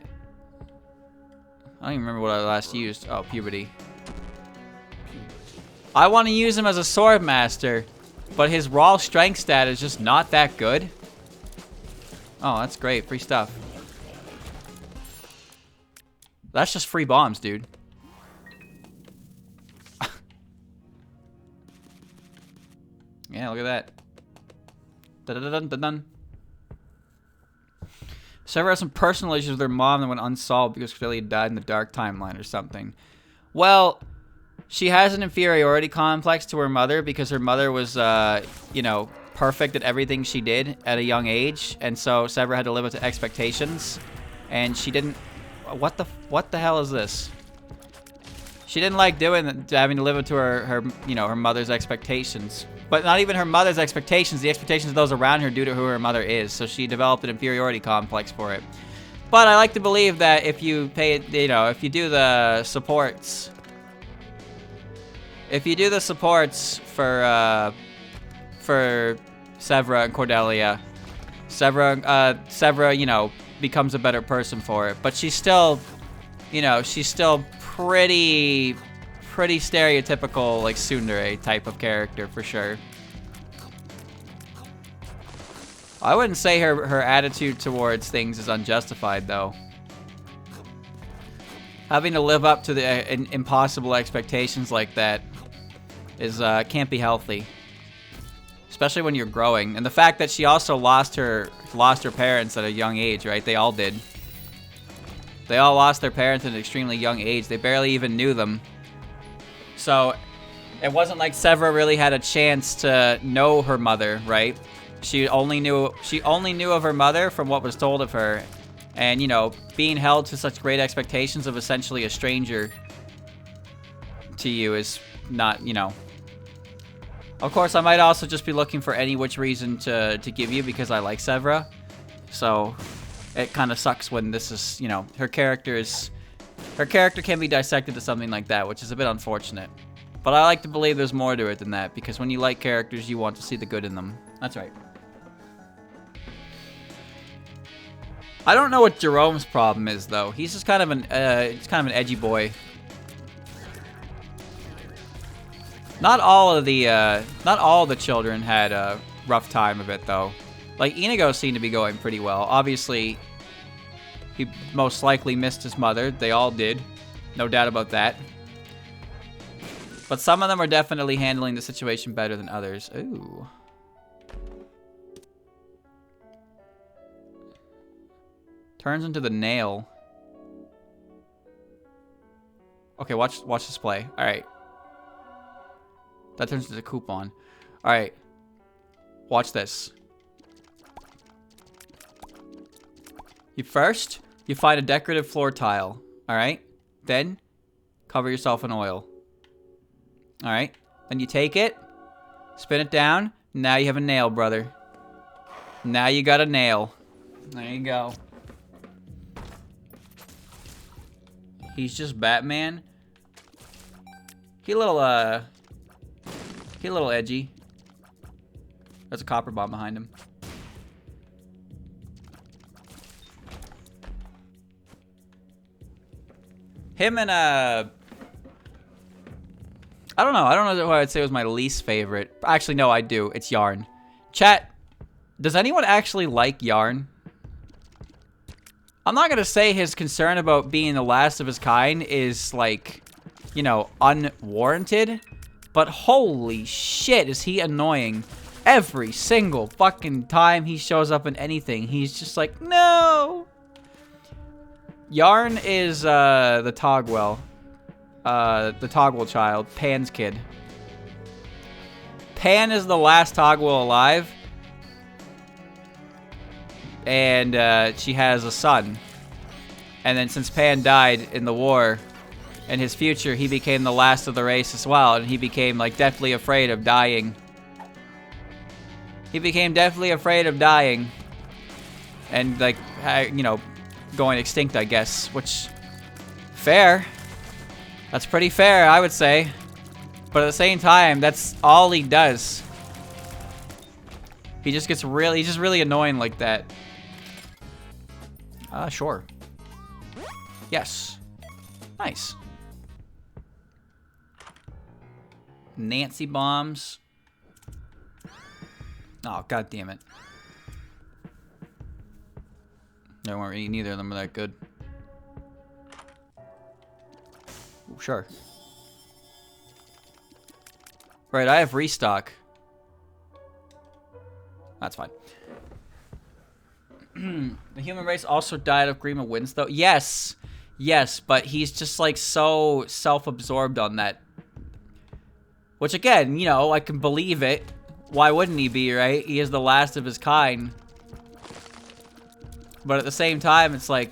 I don't even remember what I last used. Oh, puberty. I want to use him as a sword master, but his raw strength stat is just not that good. Oh, that's great. Free stuff. That's just free bombs, dude. Yeah, look at that. Dun-dun-dun-dun-dun. Severa has some personal issues with her mom that went unsolved because Cordelia died in the dark timeline or something. Well, she has an inferiority complex to her mother because her mother was, you know, perfect at everything she did at a young age, and so Severa had to live up to expectations, and she didn't. What the hell is this? She didn't like having to live up to her you know, her mother's expectations. But not even her mother's expectations, the expectations of those around her due to who her mother is. So she developed an inferiority complex for it. But I like to believe that if you pay it, you know, if you do the supports for Severa and Cordelia, Severa, you know, becomes a better person for it. But she's still, you know, she's still pretty stereotypical, like, tsundere type of character, for sure. I wouldn't say her attitude towards things is unjustified, though. Having to live up to the impossible expectations like that is can't be healthy. Especially when you're growing. And the fact that she also lost her parents at a young age, right? They all did. They all lost their parents at an extremely young age. They barely even knew them. So, it wasn't like Severa really had a chance to know her mother, right? She only knew of her mother from what was told of her. And, you know, being held to such great expectations of essentially a stranger to you is not, you know, Of course, I might also just be looking for any which reason to give you because I like Severa. So it kind of sucks when this is, you know, her character can be dissected to something like that, which is a bit unfortunate. But I like to believe there's more to it than that, because when you like characters, you want to see the good in them. That's right. I don't know what Jerome's problem is, though. He's just kind of an edgy boy. Not all of the children had a rough time of it, though. Like, Inigo seemed to be going pretty well. Obviously, he most likely missed his mother. They all did. No doubt about that. But some of them are definitely handling the situation better than others. Ooh. Turns into the nail. Okay, watch this play. All right. That turns into the coupon. All right. Watch this. You find a decorative floor tile. All right. Then cover yourself in oil. All right. Then you take it, spin it down. Now you have a nail, brother. Now you got a nail. There you go. He's just Batman. He a little edgy. There's a copper bomb behind him. Him and I don't know who I'd say was my least favorite. Actually, no, I do. It's Yarn. Chat, does anyone actually like Yarn? I'm not gonna say his concern about being the last of his kind is, like, you know, unwarranted, but holy shit, is he annoying. Every single fucking time he shows up in anything, he's just like, no! Yarn is, the Togwell child, Pan's kid. Pan is the last Togwell alive. And, she has a son. And then since Pan died in the war, in his future, he became the last of the race as well. And he became, like, deathly afraid of dying. He became deathly afraid of dying. And, like, you know, going extinct, I guess. Which, fair. That's pretty fair, I would say. But at the same time, that's all he does. He just gets really, he's just really annoying like that. Sure. Yes. Nice. Nancy bombs. Oh, god damn it. They weren't eating, neither of them are that good. Ooh, sure. Right, I have restock. That's fine. The human race also died of Grima wins, though. Yes. Yes, but he's just, like, so self-absorbed on that. Which, again, you know, I can believe it. Why wouldn't he be, right? He is the last of his kind. But at the same time, it's like,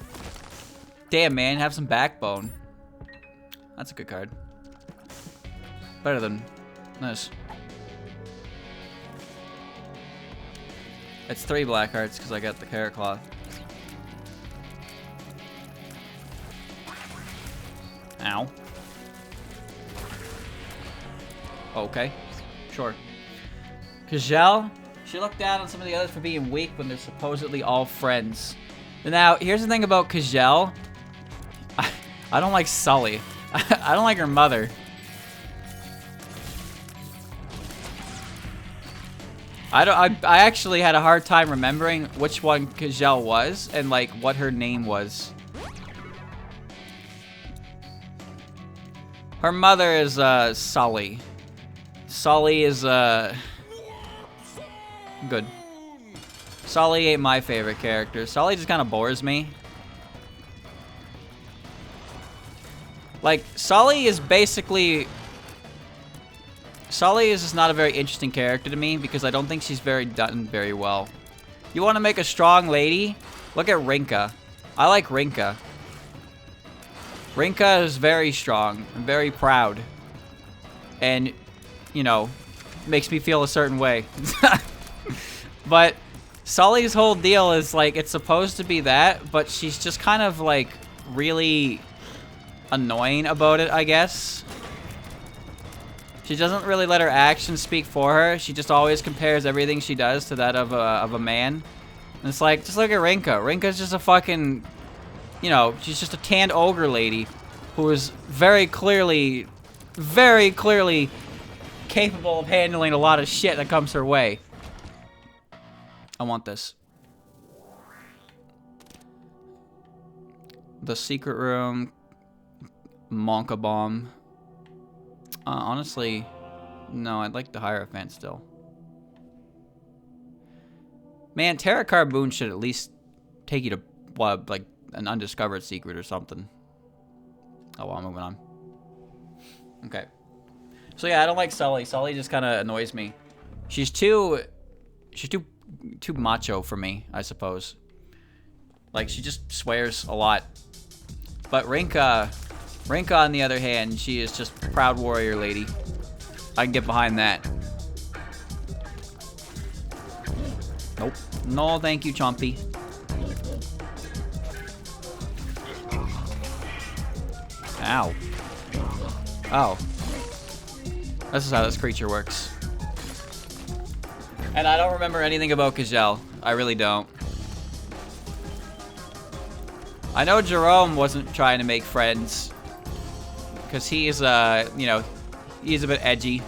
damn, man, have some backbone. That's a good card. Better than this. It's 3 black hearts because I got the carrot claw. Ow. Okay. Sure. Kajal, she looked down on some of the others for being weak when they're supposedly all friends. Now, here's the thing about Kajal. I don't like Sully. I don't like her mother. I actually had a hard time remembering which one Kajal was and, like, what her name was. Her mother is, Sully. Sully is, good. Sully ain't my favorite character. Sully just kind of bores me. Like, Sully is basically... Sully is just not a very interesting character to me because I don't think she's done very well. You want to make a strong lady? Look at Rinka. I like Rinka. Rinka is very strong and very proud. And, you know, makes me feel a certain way. But Sully's whole deal is like it's supposed to be that, but she's just kind of like really annoying about it, I guess. She doesn't really let her actions speak for her. She just always compares everything she does to that of a man. And it's like, just look at Rinka. Rinka's just a fucking, you know, she's just a tanned ogre lady who is very clearly capable of handling a lot of shit that comes her way. I want this. The secret room. Monka bomb. Honestly, no, I'd like the Hierophant still. Man, Tarot Card Boon should at least take you to, like, an undiscovered secret or something. Oh, well, I'm moving on. Okay. So, yeah, I don't like Sully. Sully just kind of annoys me. She's too macho for me, I suppose. Like, she just swears a lot. But Rinka, on the other hand, she is just a proud warrior lady. I can get behind that. Nope. No, thank you, Chompy. Ow. Oh. This is how this creature works. And I don't remember anything about Kajel. I really don't. I know Jerome wasn't trying to make friends. Because he's, you know, he's a bit edgy.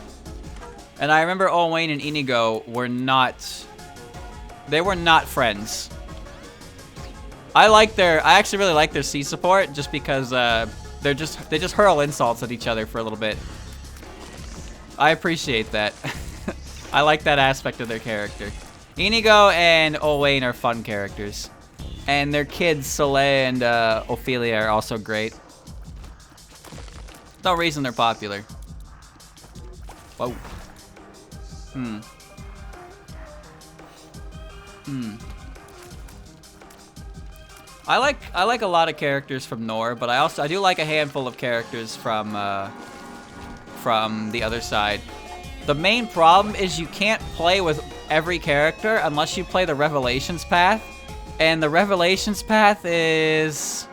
And I remember Owain and Inigo were not... They were not friends. I actually really like their C support just because they just hurl insults at each other for a little bit. I appreciate that. I like that aspect of their character. Inigo and Owain are fun characters. And their kids, Soleil and Ophelia, are also great. No reason they're popular. Whoa. I like a lot of characters from Nor, but I do like a handful of characters from the other side. The main problem is you can't play with every character unless you play the Revelations path, and the Revelations path is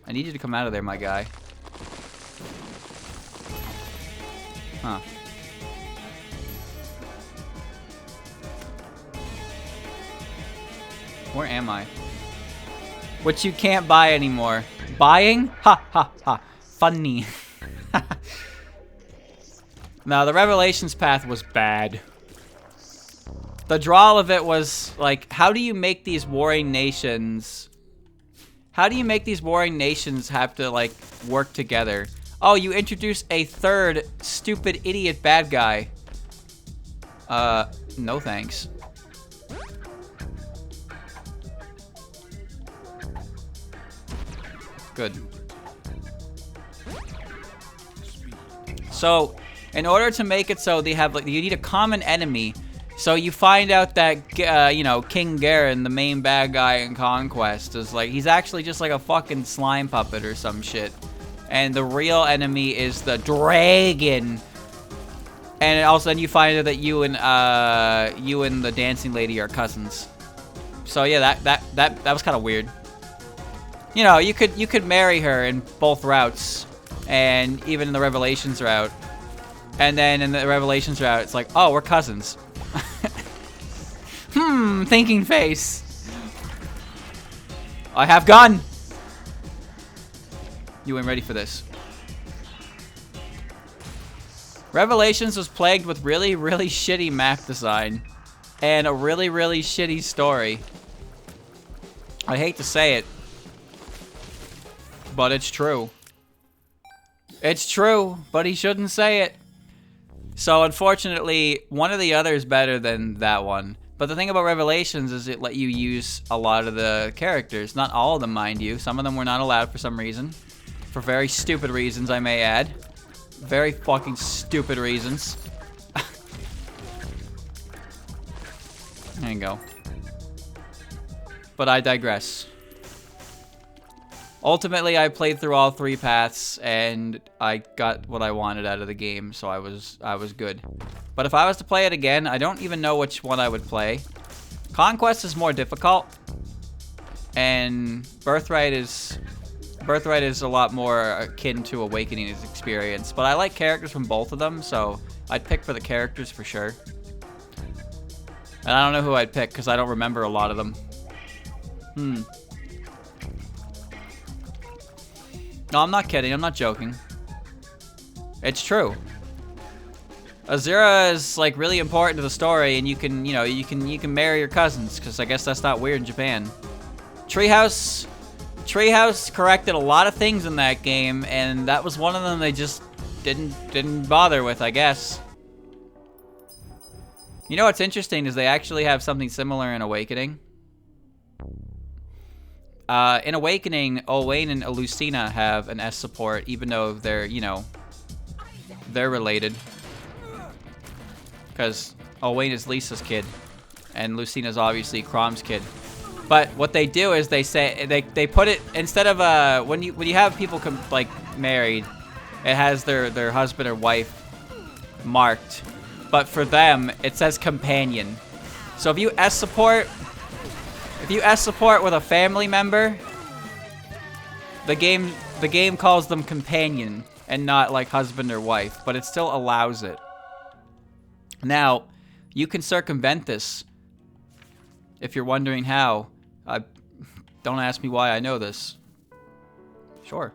I need you to come out of there, my guy. Huh. Where am I? Which you can't buy anymore. Buying? Ha ha ha. Funny. No, the Revelations path was bad. The draw of it was like, how do you make these warring nations... How do you make these warring nations have to, like, work together? Oh, you introduce a third stupid idiot bad guy. No thanks. Good. So, in order to make it so they have, like, you need a common enemy. So you find out that, you know, King Garen, the main bad guy in Conquest, is like, he's actually just like a fucking slime puppet or some shit. And the real enemy is the dragon. And also then you find out that you and the dancing lady are cousins. So yeah, that was kind of weird. You know, you could marry her in both routes, and even in the Revelations route. And then in the Revelations route, it's like, oh, we're cousins. Thinking face. I have gun. You ain't ready for this. Revelations was plagued with really, really shitty map design and a really, really shitty story. I hate to say it, but it's true. It's true, but he shouldn't say it. So unfortunately, one or the other is better than that one. But the thing about Revelations is it let you use a lot of the characters. Not all of them, mind you. Some of them were not allowed for some reason. For very stupid reasons, I may add. Very fucking stupid reasons. There you go. but I digress. Ultimately, I played through all 3 paths, and I got what I wanted out of the game, so I was good. But if I was to play it again, I don't even know which one I would play. Conquest is more difficult, and Birthright is a lot more akin to Awakening's experience. But I like characters from both of them, so I'd pick for the characters for sure. And I don't know who I'd pick because I don't remember a lot of them. No, I'm not kidding. I'm not joking. It's true. Azura is like really important to the story, and you can marry your cousins because I guess that's not weird in Japan. Treehouse corrected a lot of things in that game, and that was one of them they just didn't bother with, I guess. You know what's interesting is they actually have something similar in Awakening. In Awakening, Owain and Lucina have an S support, even though they're, they're related. Because Owain is Lisa's kid, and Lucina's obviously Crom's kid. But what they do is they say they put it instead of when you have people like married, it has their husband or wife marked, but for them it says companion. So if you S support with a family member, the game calls them companion and not like husband or wife, but it still allows it. Now, you can circumvent this if you're wondering how. Don't ask me why I know this. Sure.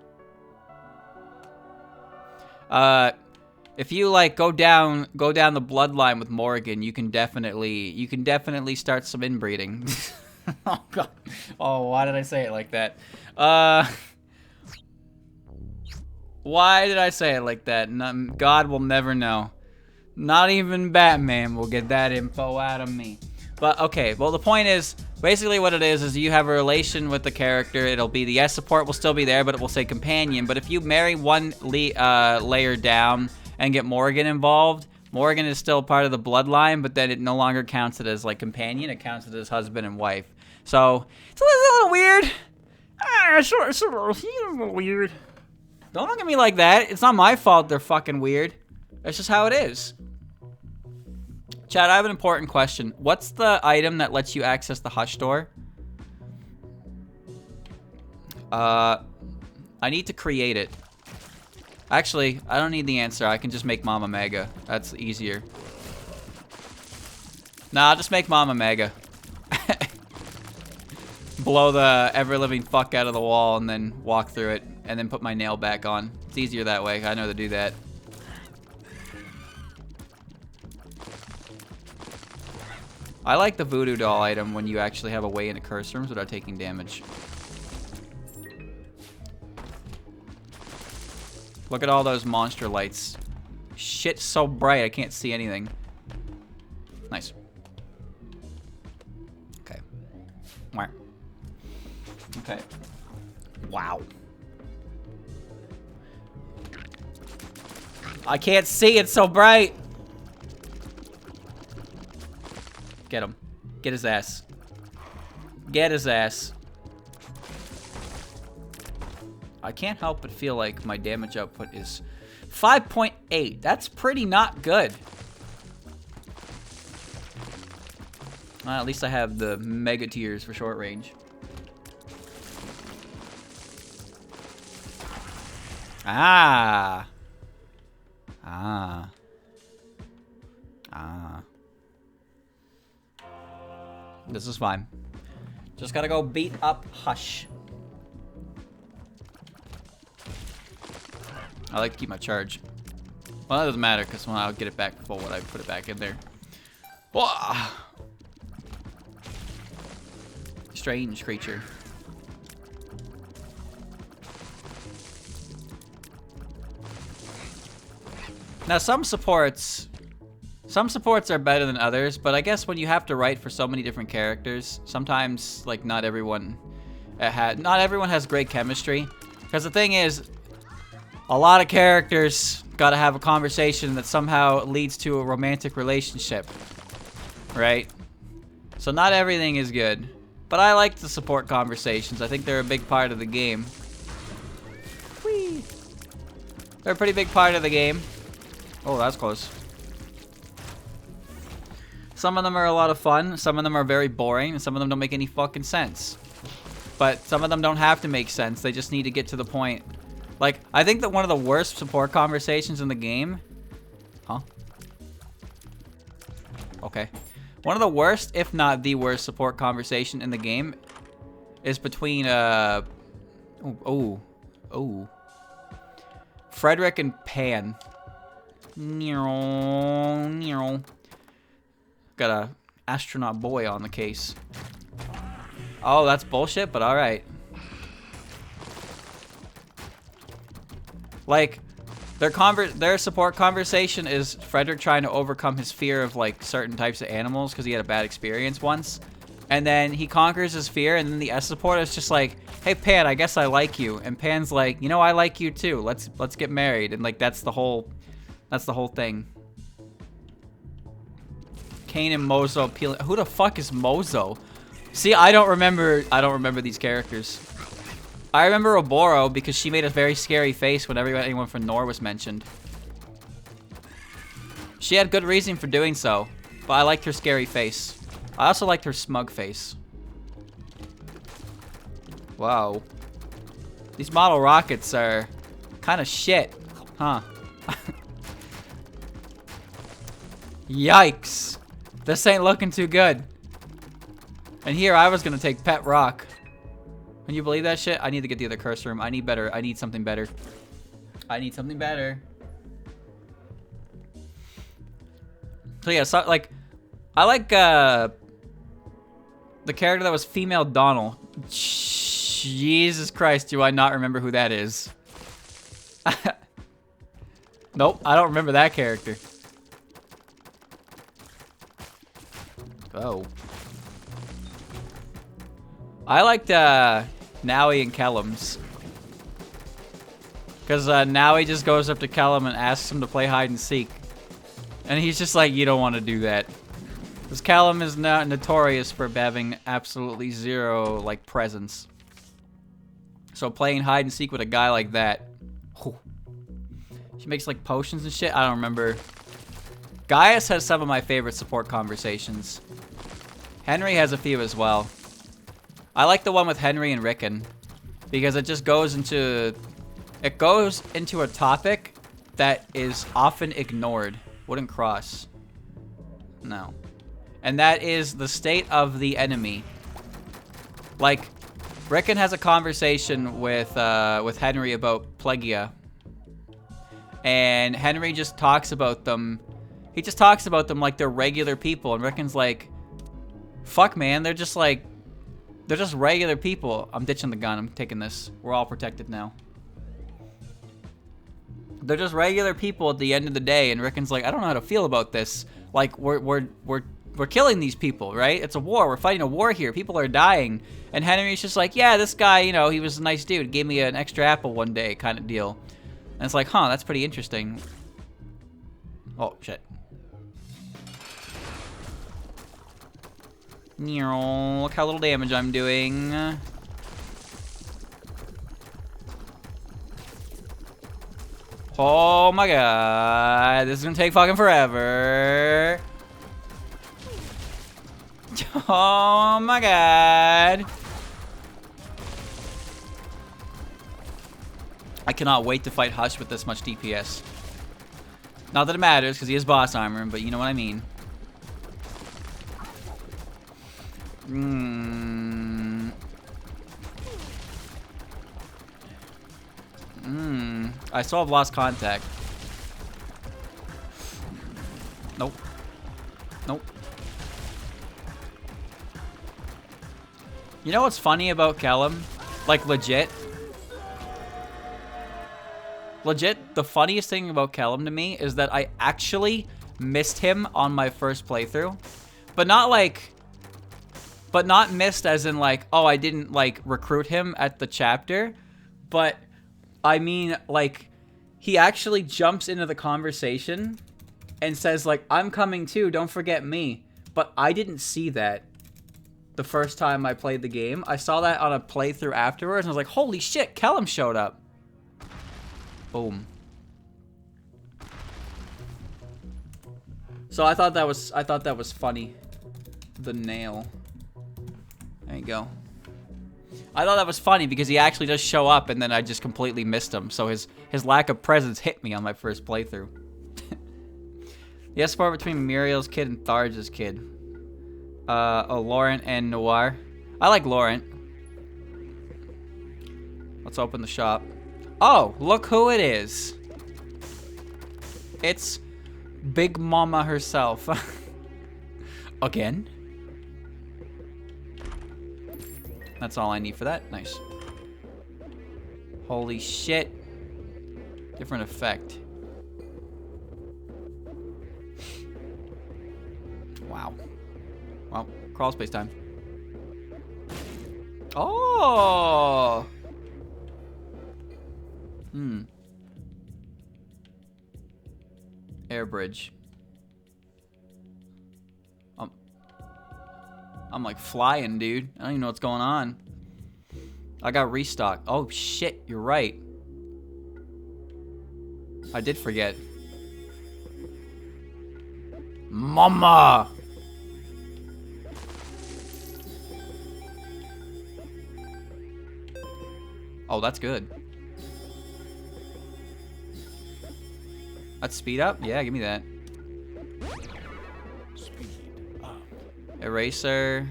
If you like go down the bloodline with Morrigan, you can definitely start some inbreeding. Oh god. Oh, why did I say it like that? Why did I say it like that? God will never know. Not even Batman will get that info out of me. But okay, well the point is, basically what it is you have a relation with the character. It'll be the S support will still be there, but it will say companion. But if you marry one layer down and get Morrigan involved, Morrigan is still part of the bloodline, but then it no longer counts it as like companion. It counts it as husband and wife. So it's a little weird. It's a little weird. Don't look at me like that. It's not my fault they're fucking weird. That's just how it is. Chad, I have an important question. What's the item that lets you access the Hush door? I need to create it. Actually, I don't need the answer. I can just make Mama Mega. That's easier. Nah, I'll just make Mama Mega. Blow the ever-living fuck out of the wall and then walk through it and then put my nail back on. It's easier that way. I know to do that. I like the voodoo doll item when you actually have a way into curse rooms without taking damage. Look at all those monster lights. Shit's so bright I can't see anything. Nice. Okay. Okay. Wow. I can't see, it's so bright. Get him. Get his ass. Get his ass. I can't help but feel like my damage output is 5.8. That's pretty not good. Well, at least I have the mega tiers for short range. Ah. This is fine. Just gotta go beat up Hush. I like to keep my charge. Well, that doesn't matter because when I'll get it back full when I put it back in there. Whoa. Strange creature. Now some supports are better than others, but I guess when you have to write for so many different characters, sometimes like not everyone has great chemistry. Because the thing is, a lot of characters gotta have a conversation that somehow leads to a romantic relationship, right? So not everything is good. But I like the support conversations. I think they're a big part of the game. Whee! They're a pretty big part of the game. Oh, that's close. Some of them are a lot of fun. Some of them are very boring. And some of them don't make any fucking sense. But some of them don't have to make sense. They just need to get to the point. Like, I think that one of the worst support conversations in the game... Huh? Okay. One of the worst, if not the worst, support conversation in the game is between, Frederick and Pan. Got a astronaut boy on the case. Oh, that's bullshit, but alright. Like, their support conversation is Frederick trying to overcome his fear of, like, certain types of animals because he had a bad experience once. And then he conquers his fear, and then the S support is just like, hey, Pan, I guess I like you. And Pan's like, you know, I like you too. Let's get married. And, like, that's the whole thing. Kane and Mozo peeling. Who the fuck is Mozo? See, I don't remember these characters. I remember Oboro because she made a very scary face whenever anyone from Nor was mentioned. She had good reason for doing so, but I liked her scary face. I also liked her smug face. Wow. These model rockets are kind of shit, huh? Yikes. This ain't looking too good. And here I was gonna take Pet Rock. Can you believe that shit? I need to get the other curse room. I need better. I need something better. I need something better. So yeah, so like, I like the character that was female Donald. Jesus Christ, do I not remember who that is? Nope, I don't remember that character. Oh. I liked Nowie and Kellum's. Because Nowie just goes up to Kellum and asks him to play hide and seek. And he's just like, you don't want to do that. Because Kellum is notorious for having absolutely zero, like, presence. So playing hide and seek with a guy like that. Whew. She makes, like, potions and shit. I don't remember. Gaius has some of my favorite support conversations. Henry has a few as well. I like the one with Henry and Rickon. Because it just goes into... It goes into a topic that is often ignored. Wooden cross. No. And that is the state of the enemy. Like, Rickon has a conversation with Henry about Plagia. And Henry just talks about them. He just talks about them like they're regular people. And Rickon's like, fuck, man. They're just like... They're just regular people. I'm ditching the gun. I'm taking this. We're all protected now. They're just regular people at the end of the day. And Rickon's like, I don't know how to feel about this. Like, we're killing these people, right? It's a war. We're fighting a war here. People are dying. And Henry's just like, yeah, this guy, you know, he was a nice dude. Gave me an extra apple one day kind of deal. And it's like, huh, that's pretty interesting. Oh, shit. Look how little damage I'm doing. Oh my god. This is gonna take fucking forever. Oh my god. I cannot wait to fight Hush with this much DPS. Not that it matters, because he has boss armor, but you know what I mean. I still have lost contact. Nope. Nope. You know what's funny about Kellum? Like, legit. Legit, the funniest thing about Kellum to me is that I actually missed him on my first playthrough. But not like... But not missed as in like, oh, I didn't like recruit him at the chapter. But I mean, like, he actually jumps into the conversation and says like, I'm coming too, don't forget me. But I didn't see that. the first time I played the game. I saw that on a playthrough afterwards, and I was like, holy shit, Kellum showed up. Boom. So I thought that was funny. The nail. There you go. I thought that was funny because he actually does show up, and then I just completely missed him. So his lack of presence hit me on my first playthrough. Yes, sport between Muriel's kid and Tharge's kid. Laurent and Noir. I like Laurent. Let's open the shop. Oh, look who it is. It's Big Mama herself. Again? That's all I need for that. Nice. Holy shit. Different effect. Wow. Well, crawl space time. Oh! Air bridge. I'm like flying, dude. I don't even know what's going on. I got restock. Oh shit, you're right. I did forget. Mama! Oh, that's good. That's speed up? Yeah, give me that. Eraser.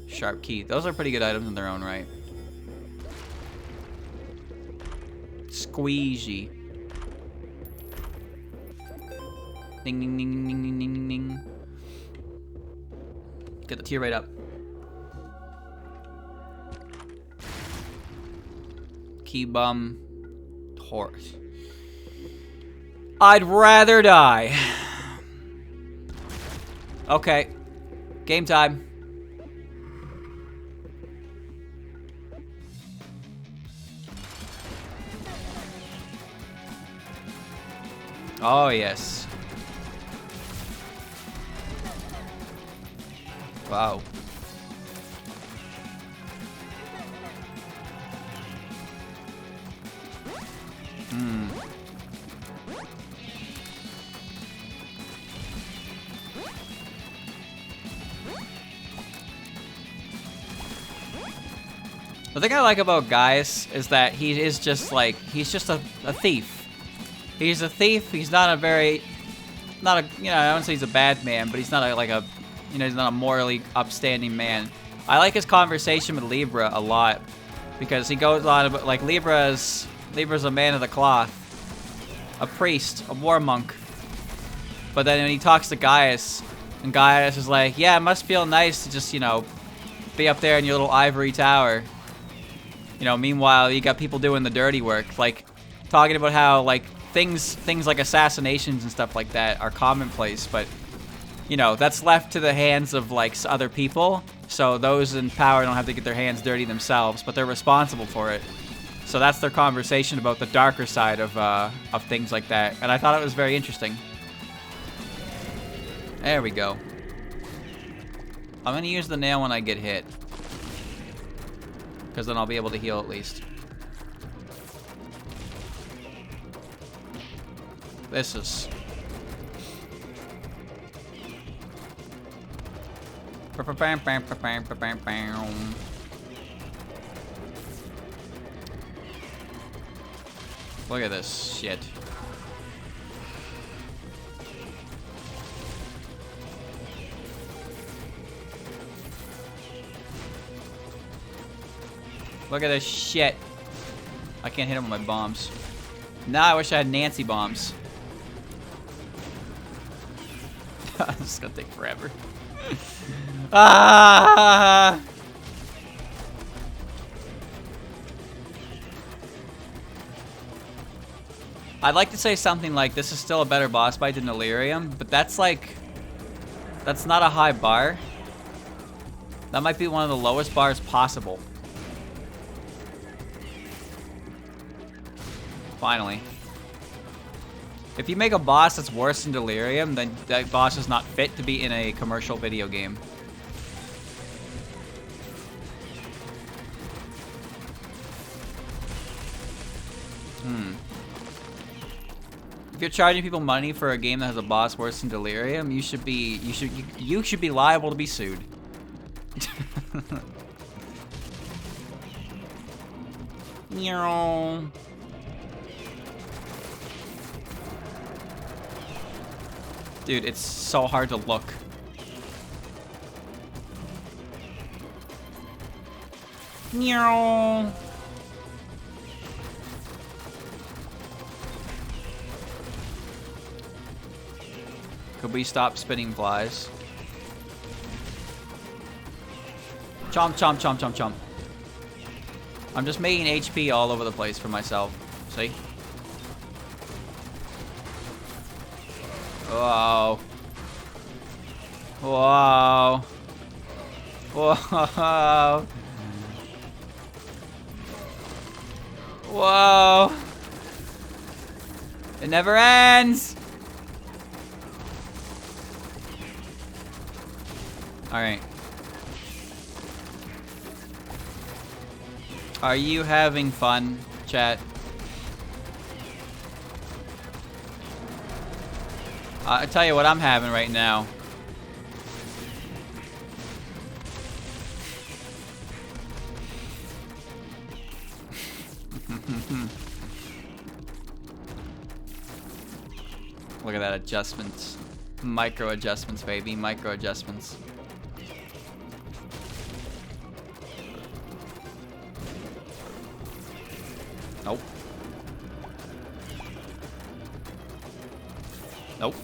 Sharp key. Those are pretty good items in their own right. Squeegee. Ding ding ding ding ding ding ding. Get the tier rate up. Key bum. Horse. I'd rather die. Okay. Game time. Oh, yes. Wow. The thing I like about Gaius is that he is just like, he's just a thief. He's a thief. He's not a very, not a, you know, I don't say he's a bad man, but he's not he's not a morally upstanding man. I like his conversation with Libra a lot because he goes on about, like, Libra's a man of the cloth, a priest, a war monk. But then when he talks to Gaius, and Gaius is like, yeah, it must feel nice to just, you know, be up there in your little ivory tower. You know, meanwhile, you got people doing the dirty work, like talking about how, like, things like assassinations and stuff like that are commonplace, but, you know, that's left to the hands of, like, other people. So those in power don't have to get their hands dirty themselves, but they're responsible for it. So that's their conversation about the darker side of things like that, and I thought it was very interesting. There we go. I'm gonna use the nail when I get hit, because then I'll be able to heal at least. This is... Look at this shit. Look at this shit. I can't hit him with my bombs. Now I wish I had Nancy bombs. This is gonna take forever. Ah! I'd like to say something like this is still a better boss fight than Delirium, but that's like, that's not a high bar. That might be one of the lowest bars possible. Finally. If you make a boss that's worse than Delirium, then that boss is not fit to be in a commercial video game. If you're charging people money for a game that has a boss worse than Delirium, you should be liable to be sued. Dude, it's so hard to look. Could we stop spinning flies? Chomp, chomp, chomp, chomp, chomp. I'm just making HP all over the place for myself. See? Whoa. Whoa. Whoa. Whoa. It never ends. All right. Are you having fun, chat? I tell you what I'm having right now. Look at that adjustments. Micro adjustments, baby. Micro adjustments. Nope. Nope.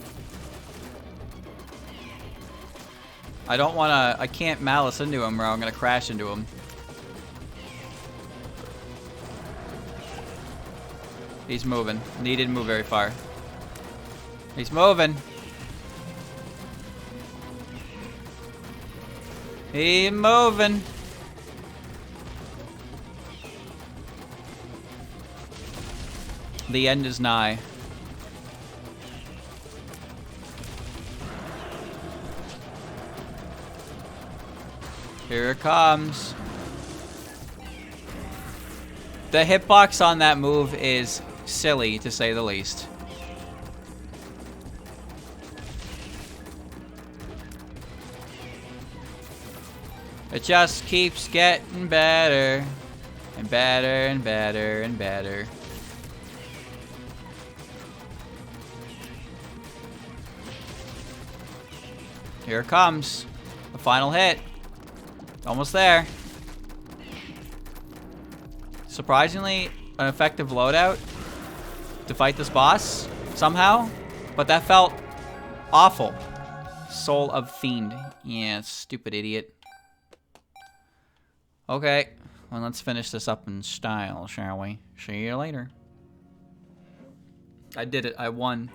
I don't wanna, I can't malice into him or I'm gonna crash into him. He's moving. He didn't move very far. He's moving. He's moving. The end is nigh. Here it comes. The hitbox on that move is silly, to say the least. It just keeps getting better. And better and better and better. Here it comes. The final hit. Almost there. Surprisingly, an effective loadout to fight this boss somehow, but that felt awful. Soul of Fiend. Yeah, stupid idiot. Okay, well, let's finish this up in style, shall we? See you later. I did it. I won.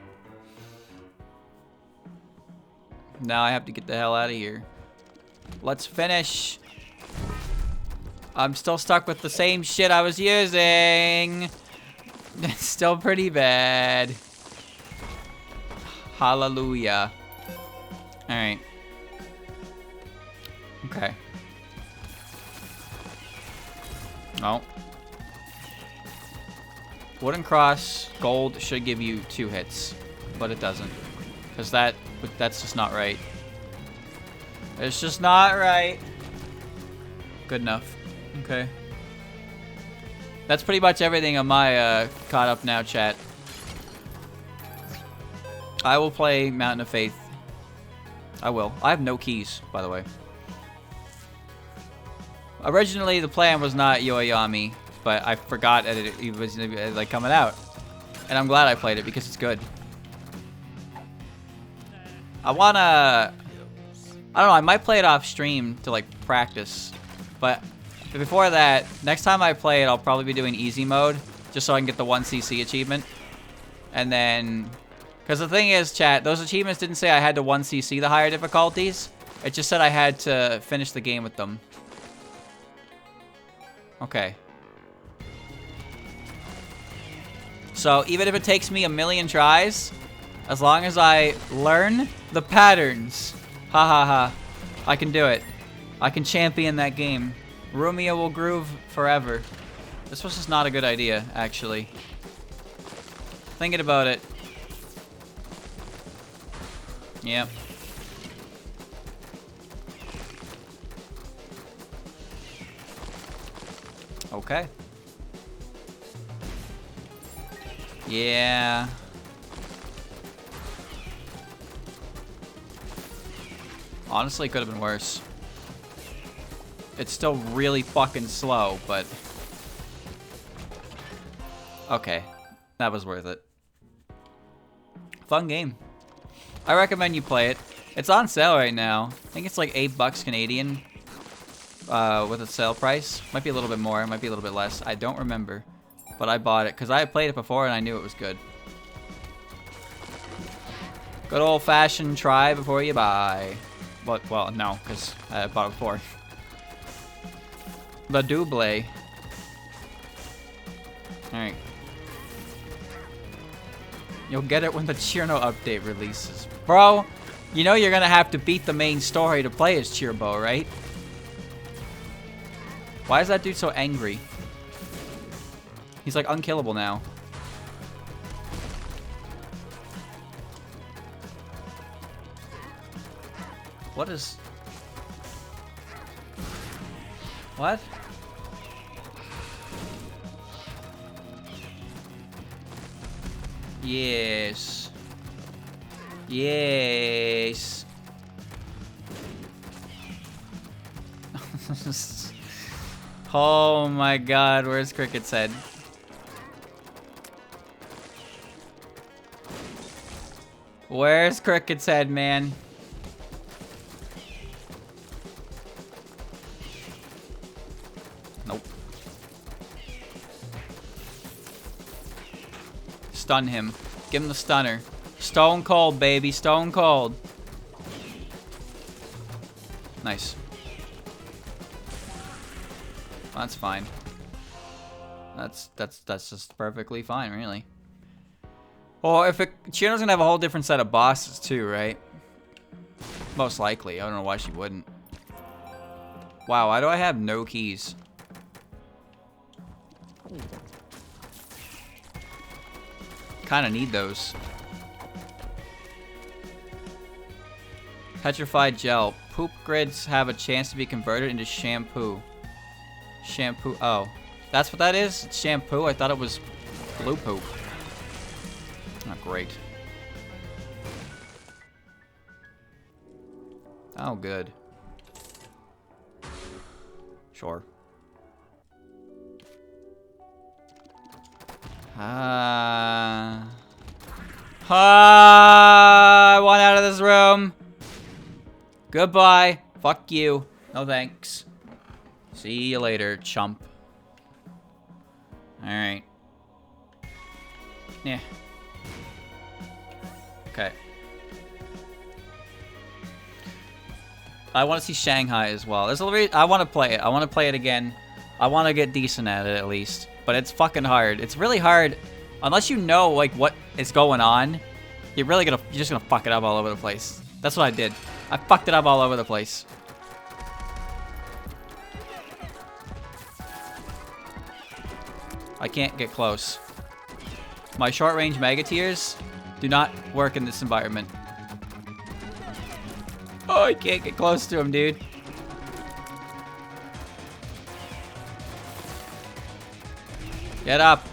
Now I have to get the hell out of here. Let's finish. I'm still stuck with the same shit I was using. It's still pretty bad. Hallelujah. Alright. Okay. Oh. Wooden cross, gold should give you 2 hits, but it doesn't. Because that's just not right. It's just not right. Good enough. Okay. That's pretty much everything on my caught up now, chat. I will play Mountain of Faith. I will. I have no keys, by the way. Originally, the plan was not Yoyami, but I forgot that it was like coming out. And I'm glad I played it because it's good. I don't know, I might play it off stream to like practice. But before that, next time I play it, I'll probably be doing easy mode just so I can get the 1cc achievement. And then, because the thing is, chat, those achievements didn't say I had to 1cc the higher difficulties. It just said I had to finish the game with them. Okay. So even if it takes me a million tries, as long as I learn the patterns, ha ha ha, I can do it. I can champion that game. Rumia will groove forever. This was just not a good idea, actually. Thinking about it. Yep. Okay. Yeah. Honestly, could have been worse. It's still really fucking slow, but... Okay. That was worth it. Fun game. I recommend you play it. It's on sale right now. I think it's like $8 Canadian with a sale price. Might be a little bit more, might be a little bit less. I don't remember. But I bought it because I had played it before and I knew it was good. Good old-fashioned try before you buy. But, well, no, because I bought it before. The double. Alright. You'll get it when the Chirno update releases. Bro, you know you're gonna have to beat the main story to play as Chirbo, right? Why is that dude so angry? He's like unkillable now. What is... What? Yes. Yes. Oh my god, where's Cricket's head? Where's Cricket's head, man? Nope. Stun him. Give him the stunner. Stone cold, baby. Stone cold. Nice. That's fine. That's just perfectly fine, really. Well, if Chino's gonna have a whole different set of bosses too, right? Most likely. I don't know why she wouldn't. Wow, why do I have no keys? Kinda need those. Petrified gel. Poop grids have a chance to be converted into shampoo. Shampoo. Oh. That's what that is? It's shampoo? I thought it was blue poop. Oh, great. Oh, good. Sure. I want out of this room. Goodbye. Fuck you. No thanks. See you later, chump. Alright. Yeah. Okay. I want to see Shanghai as well. There's a reason I want to play it. I want to play it again. I want to get decent at it at least. But it's fucking hard. It's really hard unless you know like what is going on. You're just gonna fuck it up all over the place. That's what I did. I fucked it up all over the place. I can't get close. My short-range mega tiers do not work in this environment. Oh, I can't get close to him, dude. Get up.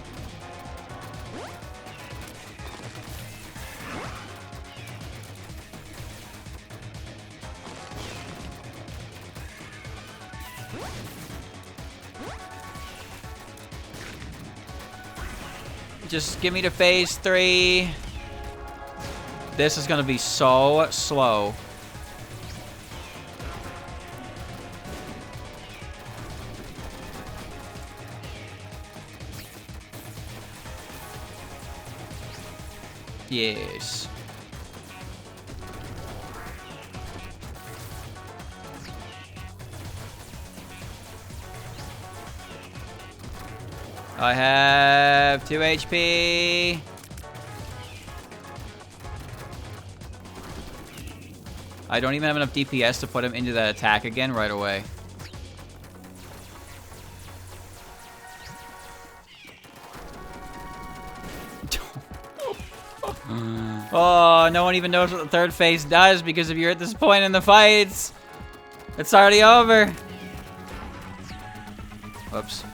Just give me to phase 3. This is gonna be so slow. Yes. I have 2 HP. I don't even have enough DPS to put him into that attack again right away. Oh, no one even knows what the third phase does because if you're at this point in the fights, it's already over. Whoops.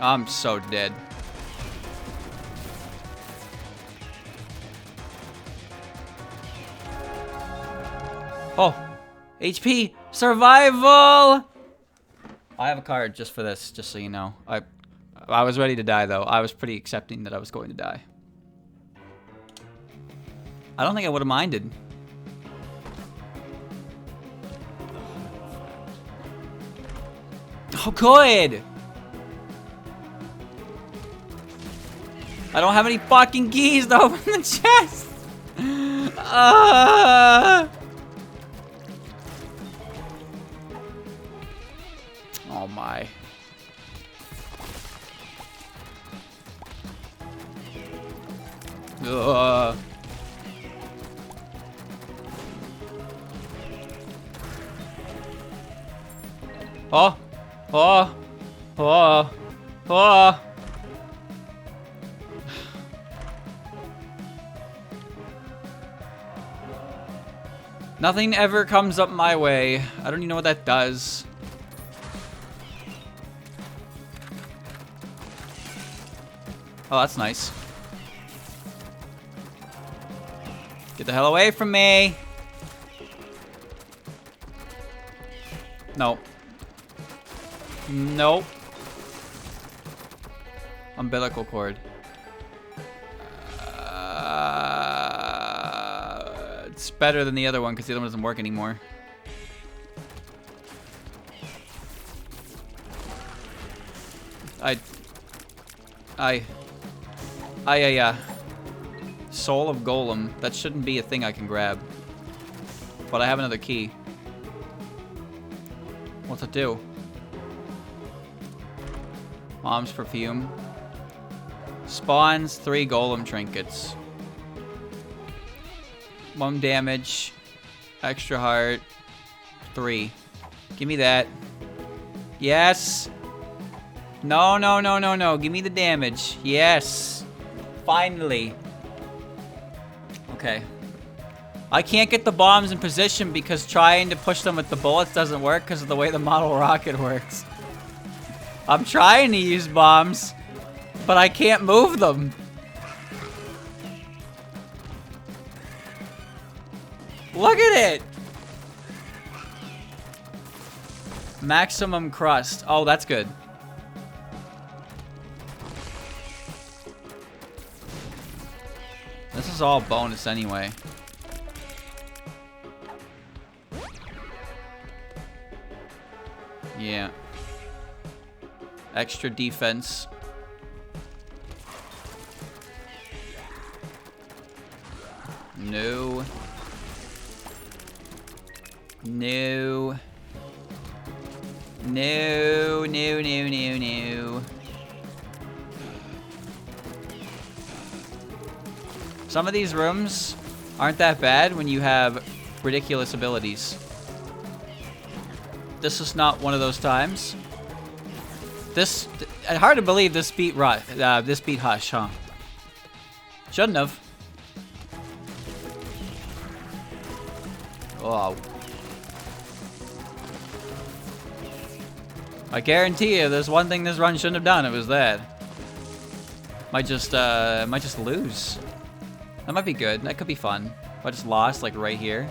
I'm so dead. Oh, HP survival. I have a card just for this, just so you know. I was ready to die though. I was pretty accepting that I was going to die. I don't think I would have minded. Oh, good. I don't have any fucking keys to open the chest. Oh my. Ugh. Oh. Oh. Oh. Oh. Nothing ever comes up my way. I don't even know what that does. Oh, that's nice. Get the hell away from me. No. Nope. Umbilical cord. It's better than the other one because the other one doesn't work anymore. Soul of Golem. That shouldn't be a thing I can grab. But I have another key. What's it do? Mom's perfume. Spawns 3 golem trinkets. 1 damage. Extra heart. 3. Give me that. Yes. No, no, no, no, no. Give me the damage. Yes. Finally. Okay. I can't get the bombs in position because trying to push them with the bullets doesn't work because of the way the model rocket works. I'm trying to use bombs, but I can't move them. Look at it! Maximum crust. Oh, that's good. This is all bonus anyway. Yeah. Extra defense. No. No. No, no, no, no, no. Some of these rooms aren't that bad when you have ridiculous abilities. This is not one of those times. This, hard to believe this beat Hush, huh? Shouldn't have. Oh. I guarantee you, there's one thing this run shouldn't have done. It was that. Might just lose. That might be good. That could be fun. If I just lost, like right here.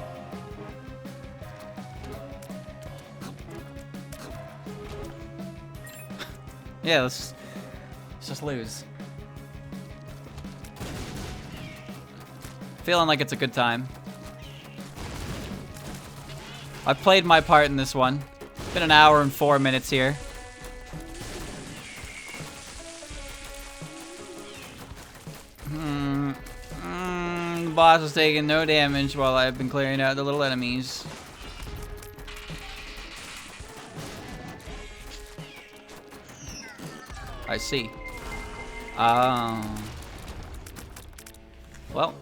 Yeah, let's just lose. Feeling like it's a good time. I've played my part in this one. Been an hour and 4 minutes here. The boss is taking no damage while I've been clearing out the little enemies. I see. Well.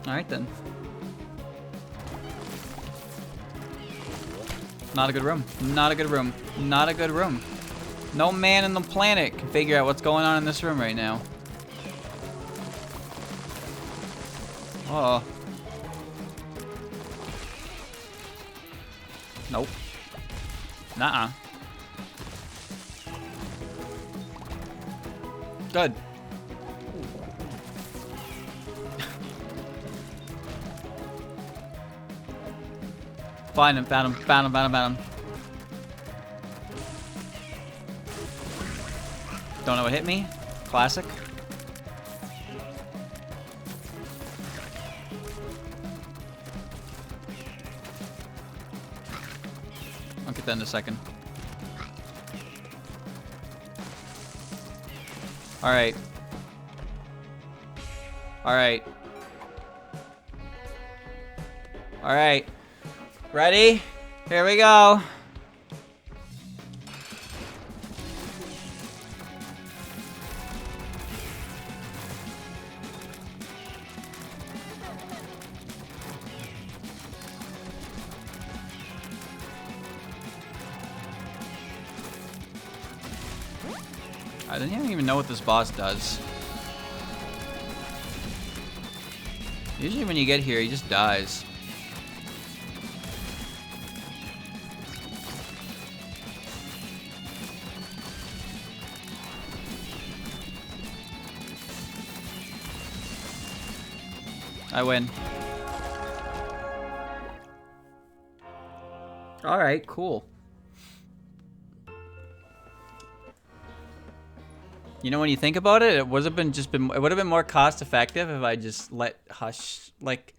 Alright then. Not a good room. Not a good room. Not a good room. No man in the planet can figure out what's going on in this room right now. Oh. Nope. Nuh-uh. Good. Find him, found him, found him, found him, found him. Don't know what hit me. Classic. I'll get that in a second. Alright. Alright. Alright. Ready? Here we go. I didn't even know what this boss does. Usually when you get here, he just dies. I win. All right, cool. You know, when you think about it, it would have been more cost effective if I just let Hush, like,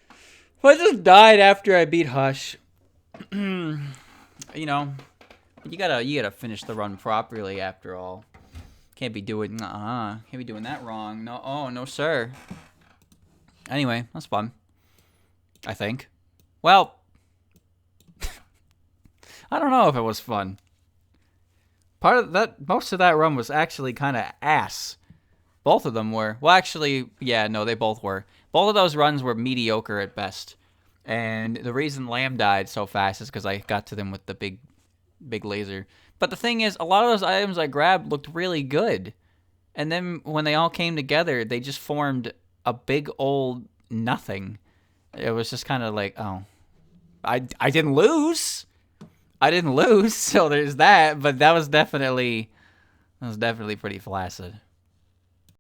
if I just died after I beat Hush. You know, you gotta finish the run properly after all. Can't be doing that wrong. No, oh no, sir. Anyway, that's fun. I think. Well, I don't know if it was fun. Most of that run was actually kind of ass. Both of them were. Well, actually, yeah, no, they both were. Both of those runs were mediocre at best. And the reason Lamb died so fast is because I got to them with the big laser. But the thing is, a lot of those items I grabbed looked really good. And then when they all came together, they just formed a big old nothing. It was just kind of like, oh, I didn't lose. I didn't lose, so there's that, but that was definitely pretty flaccid.